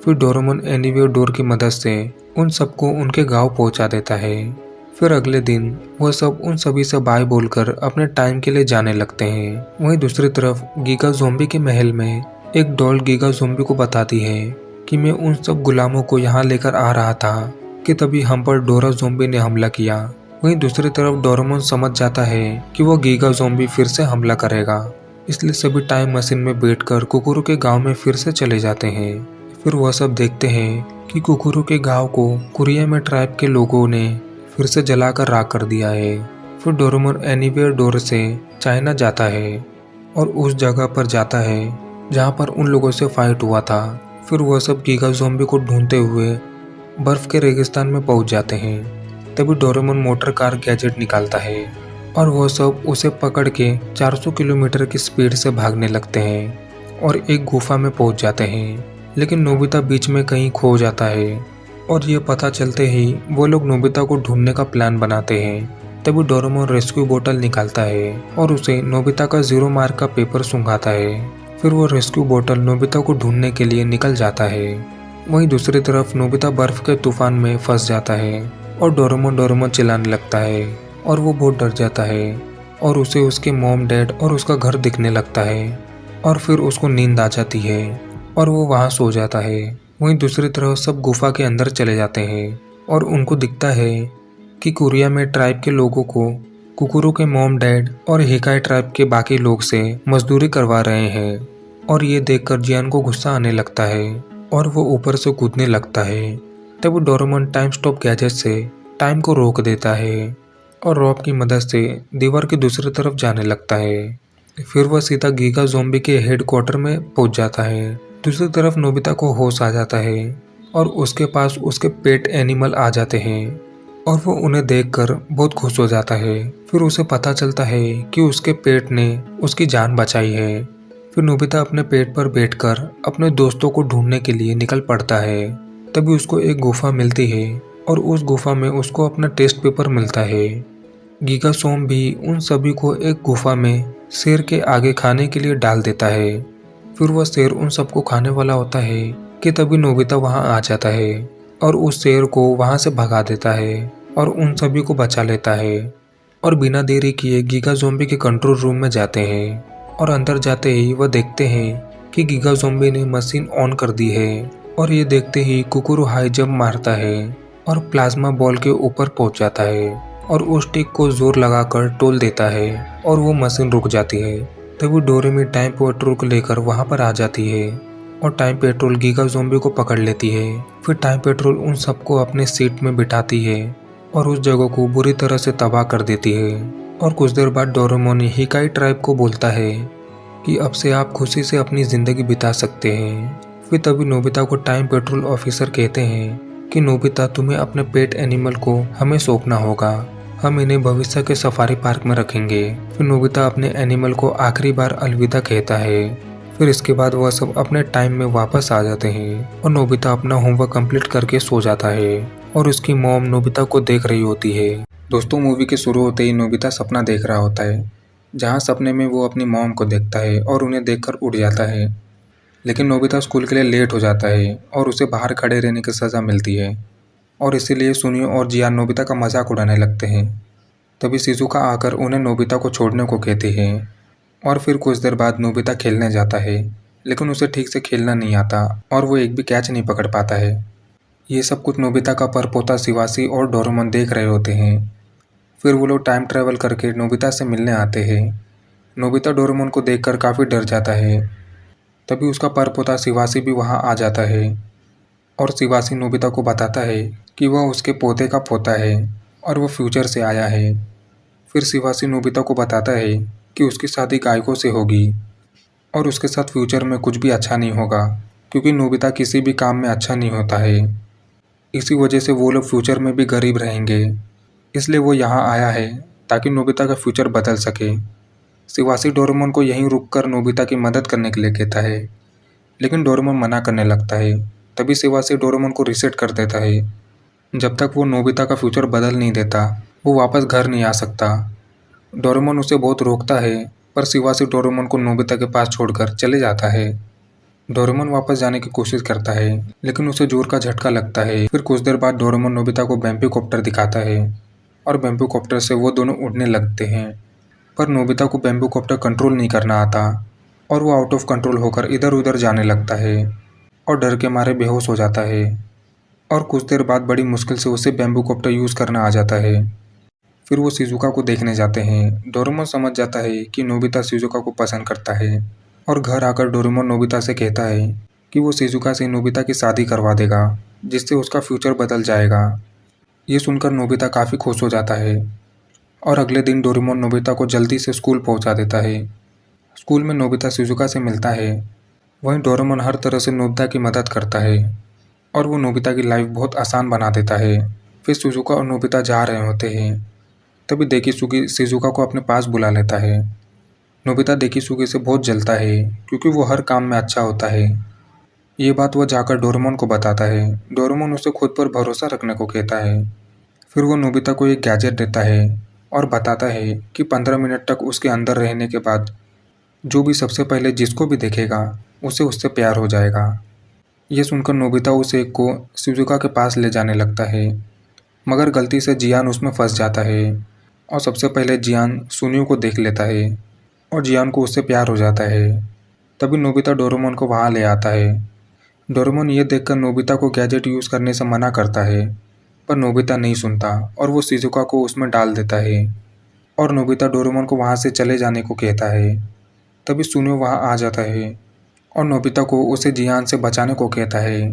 फिर डोरेमोन एनीवेयर डोर की मदद से उन सबको उनके गांव पहुंचा देता है। फिर अगले दिन वह सब उन सभी से बाय बोलकर अपने टाइम के लिए जाने लगते हैं। वहीं दूसरी तरफ गीगा ज़ॉम्बी के महल में एक डॉल गीगा ज़ॉम्बी को बताती है कि मैं उन सब गुलामों को यहाँ लेकर आ रहा था कि तभी हम पर डोरा ज़ॉम्बी ने हमला किया। वहीं दूसरी तरफ डोरेमोन समझ जाता है कि वो गीगा ज़ॉम्बी फिर से हमला करेगा, इसलिए सभी टाइम मशीन में बैठकर कुकुरु के गांव में फिर से चले जाते हैं। फिर वह सब देखते हैं कि कुकुरु के गांव को कोरिया में ट्राइब के लोगों ने फिर से जलाकर राख कर दिया है। फिर डोरेमोन एनीवेयर डोर से चाइना जाता है और उस जगह पर जाता है जहां पर उन लोगों से फाइट हुआ था। फिर वह सब गीगा ज़ॉम्बी को ढूंढते हुए बर्फ के रेगिस्तान में पहुंच जाते हैं। तभी डोरेमोन मोटर कार गैजेट निकालता है और वह सब उसे पकड़ के 400 किलोमीटर की स्पीड से भागने लगते हैं और एक गुफा में पहुंच जाते हैं। लेकिन नोबिता बीच में कहीं खो जाता है और ये पता चलते ही वो लोग नोबिता को ढूंढने का प्लान बनाते हैं। तभी डोरेमोन रेस्क्यू बोतल निकालता है और उसे नोबिता का 0 मार्क का पेपर सुंघाता है। फिर वो रेस्क्यू बोतल नोबिता को ढूंढने के लिए निकल जाता है। वहीं दूसरी तरफ नोबिता बर्फ के तूफान में फंस जाता है और डोरेमोन चिल्लाने लगता है और वो बहुत डर जाता है और उसे उसके मॉम डैड और उसका घर दिखने लगता है और फिर उसको नींद आ जाती है और वो वहाँ सो जाता है। वहीं दूसरी तरफ सब गुफा के अंदर चले जाते हैं और उनको दिखता है कि कोरिया में ट्राइब के लोगों को कुकुरु के मॉम डैड और हिकाई ट्राइब के बाकी लोग से मजदूरी करवा रहे हैं। और ये देखकर जियान को गुस्सा आने लगता है और वो ऊपर से कूदने लगता है। तब डोरेमोन टाइम स्टॉप गैजेट से टाइम को रोक देता है और रॉब की मदद से दीवार की दूसरी तरफ जाने लगता है। फिर वह सीधा गीगा ज़ॉम्बी के हेडक्वार्टर में पहुंच जाता है। दूसरी तरफ नोबिता को होश आ जाता है और उसके पास उसके पेट एनिमल आ जाते हैं और वो उन्हें देखकर बहुत खुश हो जाता है। फिर उसे पता चलता है कि उसके पेट ने उसकी जान बचाई है। फिर नोबिता अपने पेट पर बैठकर अपने दोस्तों को ढूंढने के लिए निकल पड़ता है। तभी उसको एक गुफा मिलती है और उस गुफा में उसको अपना टेस्ट पेपर मिलता है। गीगा सोम भी उन सभी को एक गुफा में शेर के आगे खाने के लिए डाल देता है। फिर वह शेर उन सबको खाने वाला होता है कि तभी नोबिता वहां आ जाता है और उस शेर को वहां से भगा देता है और उन सभी को बचा लेता है। और बिना देरी किए गीगा ज़ॉम्बी के कंट्रोल रूम में जाते हैं और अंदर जाते ही वह देखते हैं कि गीगा ज़ॉम्बी ने मशीन ऑन कर दी है और ये देखते ही कुकुरु हाई जंप मारता है और प्लाज्मा बॉल के ऊपर पहुंच जाता है और उस टिक को जोर लगाकर तोल देता है और वो मशीन रुक जाती है। तभी डोरेमी टाइम पेट्रोल को लेकर वहां पर आ जाती है और टाइम पेट्रोल गीगा ज़ॉम्बी को पकड़ लेती है। फिर टाइम पेट्रोल उन सबको अपने सीट में बिठाती है और उस जगह को बुरी तरह से तबाह कर देती है। और कुछ देर बाद डोरेमोन हिकाई ट्राइब को बोलता है कि अब से आप खुशी से अपनी जिंदगी बिता सकते हैं। फिर तभी नोबिता को टाइम पेट्रोल ऑफिसर कहते हैं कि नोबिता तुम्हें अपने पेट एनिमल को हमें सौंपना होगा, हम इन्हें भविष्य के सफारी पार्क में रखेंगे। फिर नोबिता अपने एनिमल को आखिरी बार अलविदा कहता है। फिर इसके बाद वह सब अपने टाइम में वापस आ जाते हैं और नोबिता अपना होमवर्क कंप्लीट करके सो जाता है और उसकी मॉम नोबिता को देख रही होती है। दोस्तों, मूवी के शुरू होते ही नोबिता सपना देख रहा होता है, जहाँ सपने में वो अपनी मॉम को देखता है और उन्हें देखकर उठ जाता है। लेकिन नोबिता स्कूल के लिए लेट हो जाता है और उसे बाहर खड़े रहने की सज़ा मिलती है और इसीलिए सुनियो और जियान नोबिता का मजाक उड़ाने लगते हैं। तभी शिजुका आकर उन्हें नोबिता को छोड़ने को कहती है और फिर कुछ देर बाद नोबिता खेलने जाता है, लेकिन उसे ठीक से खेलना नहीं आता और वो एक भी कैच नहीं पकड़ पाता है। ये सब कुछ नोबिता का परपोता शिवाशी और डोरेमोन देख रहे होते हैं। फिर वो लोग टाइम ट्रैवल करके नोबिता से मिलने आते हैं। नोबिता डोरेमोन को देखकर काफ़ी डर जाता है। तभी उसका परपोता शिवाशी भी वहाँ आ जाता है और शिवाशी नोबिता को बताता है कि वह उसके पोते का पोता है और वो फ्यूचर से आया है। फिर शिवाशी नोबिता को बताता है कि उसकी शादी गायकों से होगी और उसके साथ फ्यूचर में कुछ भी अच्छा नहीं होगा, क्योंकि नोबिता किसी भी काम में अच्छा नहीं होता है। इसी वजह से वो लोग फ्यूचर में भी गरीब रहेंगे, इसलिए वो यहाँ आया है ताकि नोबिता का फ्यूचर बदल सके। शिवाशी डोरेमोन को यहीं रुककर नोबिता की मदद करने के लिए कहता है, लेकिन डोरेमोन मना करने लगता है। तभी शिवाशी डोरेमोन को रीसेट कर देता है। जब तक वो नोबिता का फ्यूचर बदल नहीं देता, वो वापस घर नहीं आ सकता। डोरेमोन उसे बहुत रोकता है, पर शिवाशी डोरेमोन को नोबिता के पास छोड़कर चले जाता है। डोरेमोन वापस जाने की कोशिश करता है, लेकिन उसे जोर का झटका लगता है। फिर कुछ देर बाद डोरेमोन नोबिता को बैम्बू कॉप्टर दिखाता है और बैम्बू कॉप्टर से वो दोनों उड़ने लगते हैं। पर नोबिता को बैम्बू कॉप्टर कंट्रोल नहीं करना आता और वो आउट ऑफ कंट्रोल होकर इधर उधर जाने लगता है और डर के मारे बेहोश हो जाता है। और कुछ देर बाद बड़ी मुश्किल से उसे बैम्बू कॉप्टर यूज़ करना आ जाता है। फिर वो शिजुका को देखने जाते हैं। डोरेमोन समझ जाता है कि नोबिता शिजुका को पसंद करता है और घर आकर डोरेमोन नोबिता से कहता है कि वो शिजुका से नोबिता की शादी करवा देगा, जिससे उसका फ्यूचर बदल जाएगा। ये सुनकर नोबिता काफ़ी खुश हो जाता है और अगले दिन डोरेमोन नोबिता को जल्दी से स्कूल पहुंचा देता है। स्कूल में नोबिता शिजुका से मिलता है। वहीं डोरेमोन हर तरह से नोबिता की मदद करता है और वो नोबिता की लाइफ बहुत आसान बना देता है। फिर शिजुका और नोबिता जा रहे होते हैं। तभी डेकिसुगी शिजुका को अपने पास बुला लेता है। नोबिता डेकिसुगी से बहुत जलता है, क्योंकि वो हर काम में अच्छा होता है। ये बात वह जाकर डोरेमोन को बताता है। डोरेमोन उसे खुद पर भरोसा रखने को कहता है। फिर वो नोबिता को एक गैजेट देता है और बताता है कि 15 मिनट तक उसके अंदर रहने के बाद जो भी सबसे पहले जिसको भी देखेगा उसे उससे प्यार हो जाएगा। ये सुनकर नोबिता उस एक को शिजुका के पास ले जाने लगता है, मगर गलती से जियान उसमें फंस जाता है और सबसे पहले जियान सुनियो को देख लेता है और जियान को उससे प्यार हो जाता है। तभी नोबिता डोरेमोन को वहाँ ले आता है। डोरेमोन ये देखकर नोबिता को गैजेट यूज़ करने से मना करता है, पर नोबिता नहीं सुनता और वो शिजुका को उसमें डाल देता है और नोबिता डोरेमोन को वहाँ से चले जाने को कहता है। तभी सुनियो वहाँ आ जाता है और नोबिता को उसे जियान से बचाने को कहता है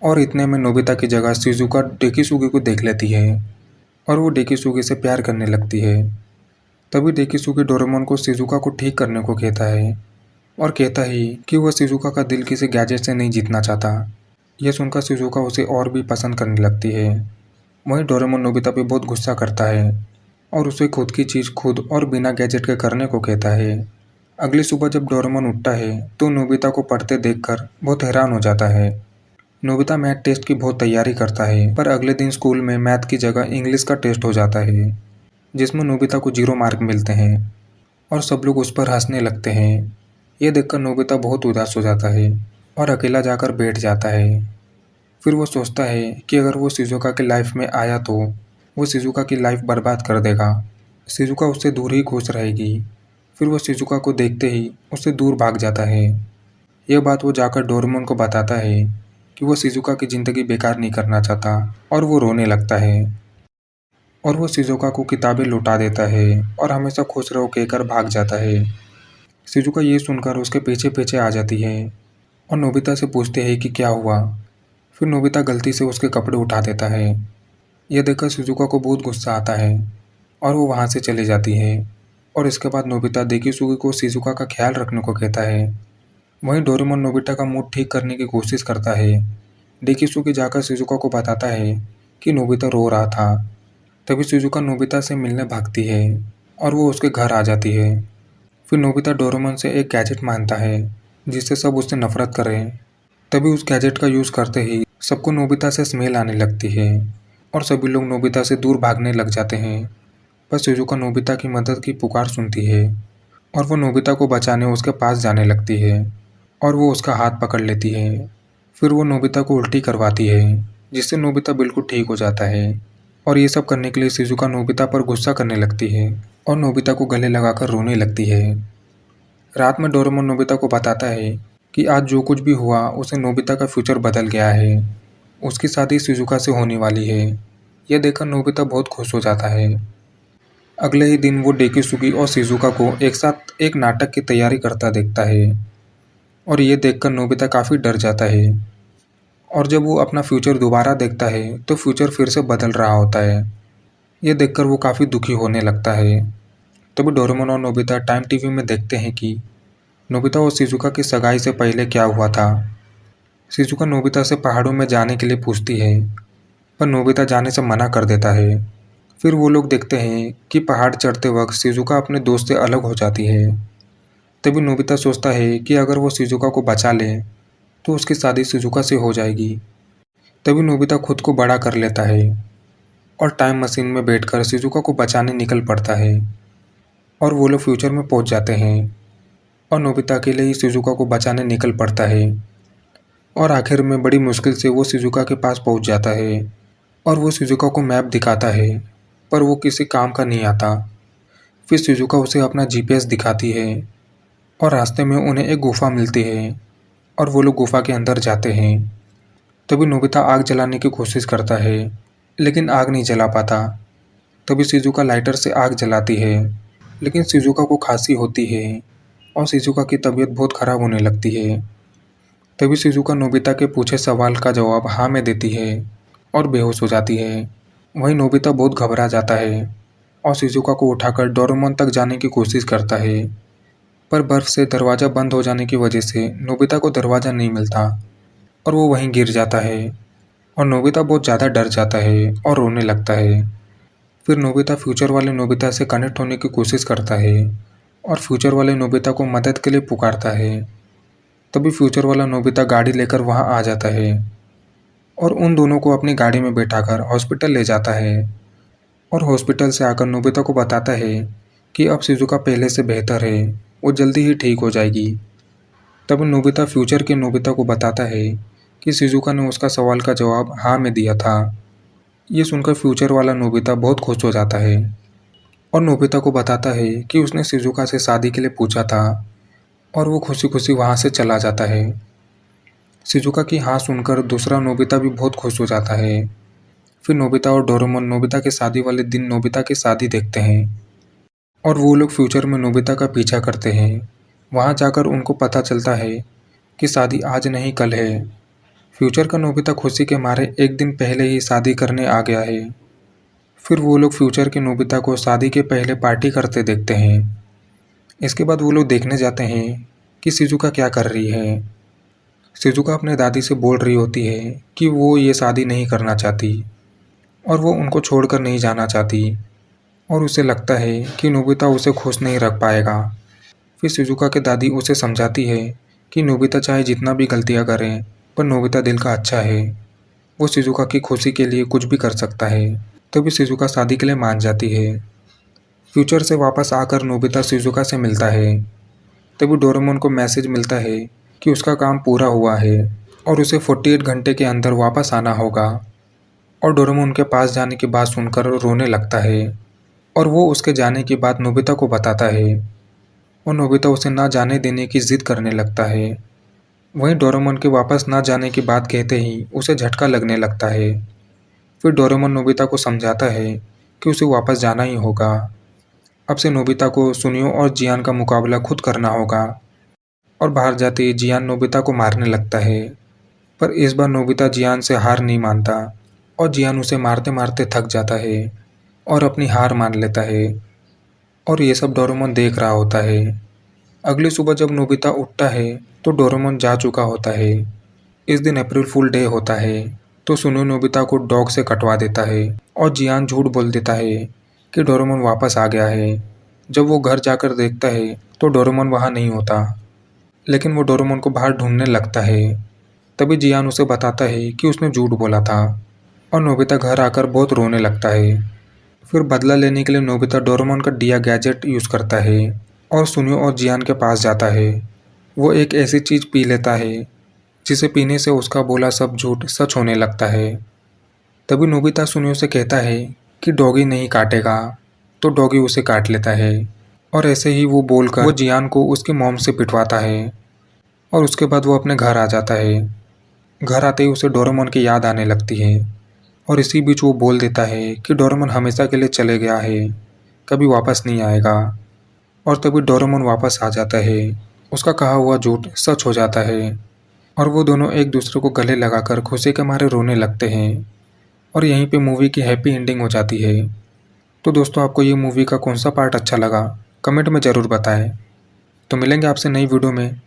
और इतने में नोबिता की जगह शिजुका डेकिसुगी को देख लेती है और वो डेकिसुगी से प्यार करने लगती है। तभी डेकिसुगी डोरेमोन को शिजुका को ठीक करने को कहता है और कहता है कि वह शिजुका का दिल किसी गैजेट से नहीं जीतना चाहता। यह सुनकर शिजुका उसे और भी पसंद करने लगती है। वहीं डोरेमोन नोबिता पे बहुत गुस्सा करता है और उसे खुद की चीज़ खुद और बिना गैजेट के करने को कहता है। अगली सुबह जब डोरेमोन उठता है तो नोबिता को पढ़ते देखकर बहुत हैरान हो जाता है। नोबिता मैथ टेस्ट की बहुत तैयारी करता है, पर अगले दिन स्कूल में मैथ की जगह इंग्लिश का टेस्ट हो जाता है, जिसमें नोबिता को 0 मार्क मिलते हैं और सब लोग उस पर हंसने लगते हैं। ये देखकर नोबिता बहुत उदास हो जाता है और अकेला जाकर बैठ जाता है। फिर वो सोचता है कि अगर वो शिजुका की लाइफ में आया तो वो शिजुका की लाइफ बर्बाद कर देगा। शिजुका उससे दूर ही खुश रहेगी। फिर वो शिजुका को देखते ही उससे दूर भाग जाता है। यह बात वो जाकर डोरेमोन को बताता है कि वो शिजुका की ज़िंदगी बेकार नहीं करना चाहता और वो रोने लगता है और वो शिजुका को किताबें लौटा देता है और हमेशा खुश रहो कहकर भाग जाता है। शिजुका ये सुनकर उसके पीछे पीछे आ जाती है और नोबिता से पूछते हैं कि क्या हुआ। फिर नोबिता गलती से उसके कपड़े उठा देता है। यह देखकर शिजुका को बहुत गुस्सा आता है और वो वहाँ से चली जाती है और इसके बाद नोबिता डेकिसुगी को शिजुका का ख्याल रखने को कहता है। वहीं डोरेमोन नोबिता का मूड ठीक करने की कोशिश करता है। डेकिसुगी जाकर शिजुका को बताता है कि नोबिता रो रहा था। तभी शिजुका नोबिता से मिलने भागती है और वो उसके घर आ जाती है। फिर नोबिता डोरेमोन से एक गैजेट मांगता है जिससे सब उससे नफरत करें। तभी उस गैजेट का यूज़ करते ही सबको नोबिता से स्मेल आने लगती है और सभी लोग नोबिता से दूर भागने लग जाते हैं। पर शिजुका नोबिता की मदद की पुकार सुनती है और वो नोबिता को बचाने उसके पास जाने लगती है और वो उसका हाथ पकड़ लेती है। फिर वो नोबिता को उल्टी करवाती है जिससे नोबिता बिल्कुल ठीक हो जाता है। और ये सब करने के लिए शिजुका नोबिता पर गुस्सा करने लगती है और नोबिता को गले लगाकर रोने लगती है। रात में डोरेमोन नोबिता को बताता है कि आज जो कुछ भी हुआ उसे नोबिता का फ्यूचर बदल गया है। उसकी शादी शिजुका से होने वाली है। यह देखकर नोबिता बहुत खुश हो जाता है। अगले ही दिन वो डेकिसुगी और शिजुका को एक साथ एक नाटक की तैयारी करता देखता है और ये देखकर नोबिता काफ़ी डर जाता है। और जब वो अपना फ्यूचर दोबारा देखता है तो फ्यूचर फिर से बदल रहा होता है। ये देखकर वो काफ़ी दुखी होने लगता है। तभी डोरेमोन और नोबिता टाइम टीवी में देखते हैं कि नोबिता और शिजुका की सगाई से पहले क्या हुआ था। शिजुका नोबिता से पहाड़ों में जाने के लिए पूछती है पर नोबिता जाने से मना कर देता है। फिर वो लोग देखते हैं कि पहाड़ चढ़ते वक्त शिजुका अपने दोस्त से अलग हो जाती है। तभी नोबिता सोचता है कि अगर वो शिजुका को बचा ले तो उसकी शादी शिजुका से हो जाएगी। तभी नोबिता खुद को बड़ा कर लेता है और टाइम मशीन में बैठकर शिजुका को बचाने निकल पड़ता है और वो लोग फ्यूचर में पहुंच जाते हैं और नोबिता अकेले ही शिजुका को बचाने निकल पड़ता है। और आखिर में बड़ी मुश्किल से वो शिजुका के पास पहुंच जाता है और वो शिजुका को मैप दिखाता है पर वो किसी काम का नहीं आता। फिर शिजुका उसे अपना जीपीएस दिखाती है और रास्ते में उन्हें एक गुफा मिलती है और वो लोग गुफा के अंदर जाते हैं। तभी नोबिता आग जलाने की कोशिश करता है लेकिन आग नहीं जला पाता। तभी शिजुका लाइटर से आग जलाती है लेकिन शिजुका को खांसी होती है और शिजुका की तबीयत बहुत ख़राब होने लगती है। तभी शिजुका नोबिता के पूछे सवाल का जवाब हाँ में देती है और बेहोश हो जाती है। वहीं नोबिता बहुत घबरा जाता है और शिजुका को उठाकर डोरेमोन तक जाने की कोशिश करता है पर बर्फ से दरवाज़ा बंद हो जाने की वजह से नोबिता को दरवाज़ा नहीं मिलता और वो वहीं गिर जाता है और नोबिता बहुत ज़्यादा डर जाता है और रोने लगता है। फिर नोबिता फ्यूचर वाले नोबिता से कनेक्ट होने की कोशिश करता है और फ्यूचर वाले नोबिता को मदद के लिए पुकारता है। तभी फ्यूचर वाला नोबिता गाड़ी लेकर वहाँ आ जाता है और उन दोनों को अपनी गाड़ी में बैठाकर हॉस्पिटल ले जाता है और हॉस्पिटल से आकर नोबिता को बताता है कि अब शिजुका पहले से बेहतर है, वो जल्दी ही ठीक हो जाएगी। तब नोबिता फ्यूचर के नोबिता को बताता है कि शिजुका ने उसका सवाल का जवाब हाँ में दिया था। ये सुनकर फ्यूचर वाला नोबिता बहुत खुश हो जाता है और नोबिता को बताता है कि उसने शिजुका से शादी के लिए पूछा था और वो खुशी खुशी वहाँ से चला जाता है। शिजुका की हाँ सुनकर दूसरा नोबिता भी बहुत खुश हो जाता है। फिर नोबिता और डोरेमोन नोबिता की शादी वाले दिन नोबिता की शादी देखते हैं और वो लोग फ्यूचर में नोबिता का पीछा करते हैं। वहाँ जाकर उनको पता चलता है कि शादी आज नहीं कल है। फ्यूचर का नोबिता खुशी के मारे एक दिन पहले ही शादी करने आ गया है। फिर वो लोग फ्यूचर के नोबिता को शादी के पहले पार्टी करते देखते हैं। इसके बाद वो लोग देखने जाते हैं कि शिजुका क्या कर रही है। शिजुका अपने दादी से बोल रही होती है कि वो ये शादी नहीं करना चाहती और वो उनको छोड़कर नहीं जाना चाहती और उसे लगता है कि नोबिता उसे खुश नहीं रख पाएगा। फिर शिजुका के दादी उसे समझाती है कि नोबिता चाहे जितना भी गलतियाँ करें पर नोबिता दिल का अच्छा है, वो शिजुका की खुशी के लिए कुछ भी कर सकता है। तभी शिजुका शादी के लिए मान जाती है। फ्यूचर से वापस आकर नोबिता शिजुका से मिलता है। तभी डोरेमोन को मैसेज मिलता है कि उसका काम पूरा हुआ है और उसे 48 घंटे के अंदर वापस आना होगा। और डोरेमोन के पास जाने की बात सुनकर रोने लगता है और वो उसके जाने की बात नोबिता को बताता है और नोबिता उसे ना जाने देने की जिद करने लगता है। वहीं डोरेमोन के वापस ना जाने की बात कहते ही उसे झटका लगने लगता है। फिर डोरेमोन नोबिता को समझाता है कि उसे वापस जाना ही होगा। अब से नोबिता को सुनियो और जियान का मुकाबला खुद करना होगा। और बाहर जाते ही जियान नोबिता को मारने लगता है पर इस बार नोबिता जियान से हार नहीं मानता और जियान उसे मारते मारते थक जाता है और अपनी हार मान लेता है। और ये सब डोरेमोन देख रहा होता है। अगली सुबह जब नोबिता उठता है तो डोरेमोन जा चुका होता है। इस दिन अप्रैल फूल डे होता है तो सुनियो नोबिता को डॉग से कटवा देता है और जियान झूठ बोल देता है कि डोरेमोन वापस आ गया है। जब वो घर जाकर देखता है तो डोरेमोन वहाँ नहीं होता, लेकिन वो डोरेमोन को बाहर ढूंढने लगता है। तभी जियान उसे बताता है कि उसने झूठ बोला था और नोबिता घर आकर बहुत रोने लगता है। फिर बदला लेने के लिए नोबिता डोरेमोन का दिया गैजेट यूज़ करता है और सुनियो और जियान के पास जाता है। वो एक ऐसी चीज़ पी लेता है जिसे पीने से उसका बोला सब झूठ सच होने लगता है। तभी नोबिता सुनियो से कहता है कि डॉगी नहीं काटेगा, तो डॉगी उसे काट लेता है और ऐसे ही वो बोलकर वो जियान को उसकी मॉम से पिटवाता है और उसके बाद वो अपने घर आ जाता है। घर आते ही उसे डोरेमोन की याद आने लगती है और इसी बीच वो बोल देता है कि डोरेमोन हमेशा के लिए चले गया है, कभी वापस नहीं आएगा। और तभी डोरेमोन वापस आ जाता है, उसका कहा हुआ झूठ सच हो जाता है और वो दोनों एक दूसरे को गले लगाकर खुशी के मारे रोने लगते हैं और यहीं पे मूवी की हैप्पी एंडिंग हो जाती है। तो दोस्तों, आपको ये मूवी का कौन सा पार्ट अच्छा लगा कमेंट में ज़रूर बताएं। तो मिलेंगे आपसे नई वीडियो में,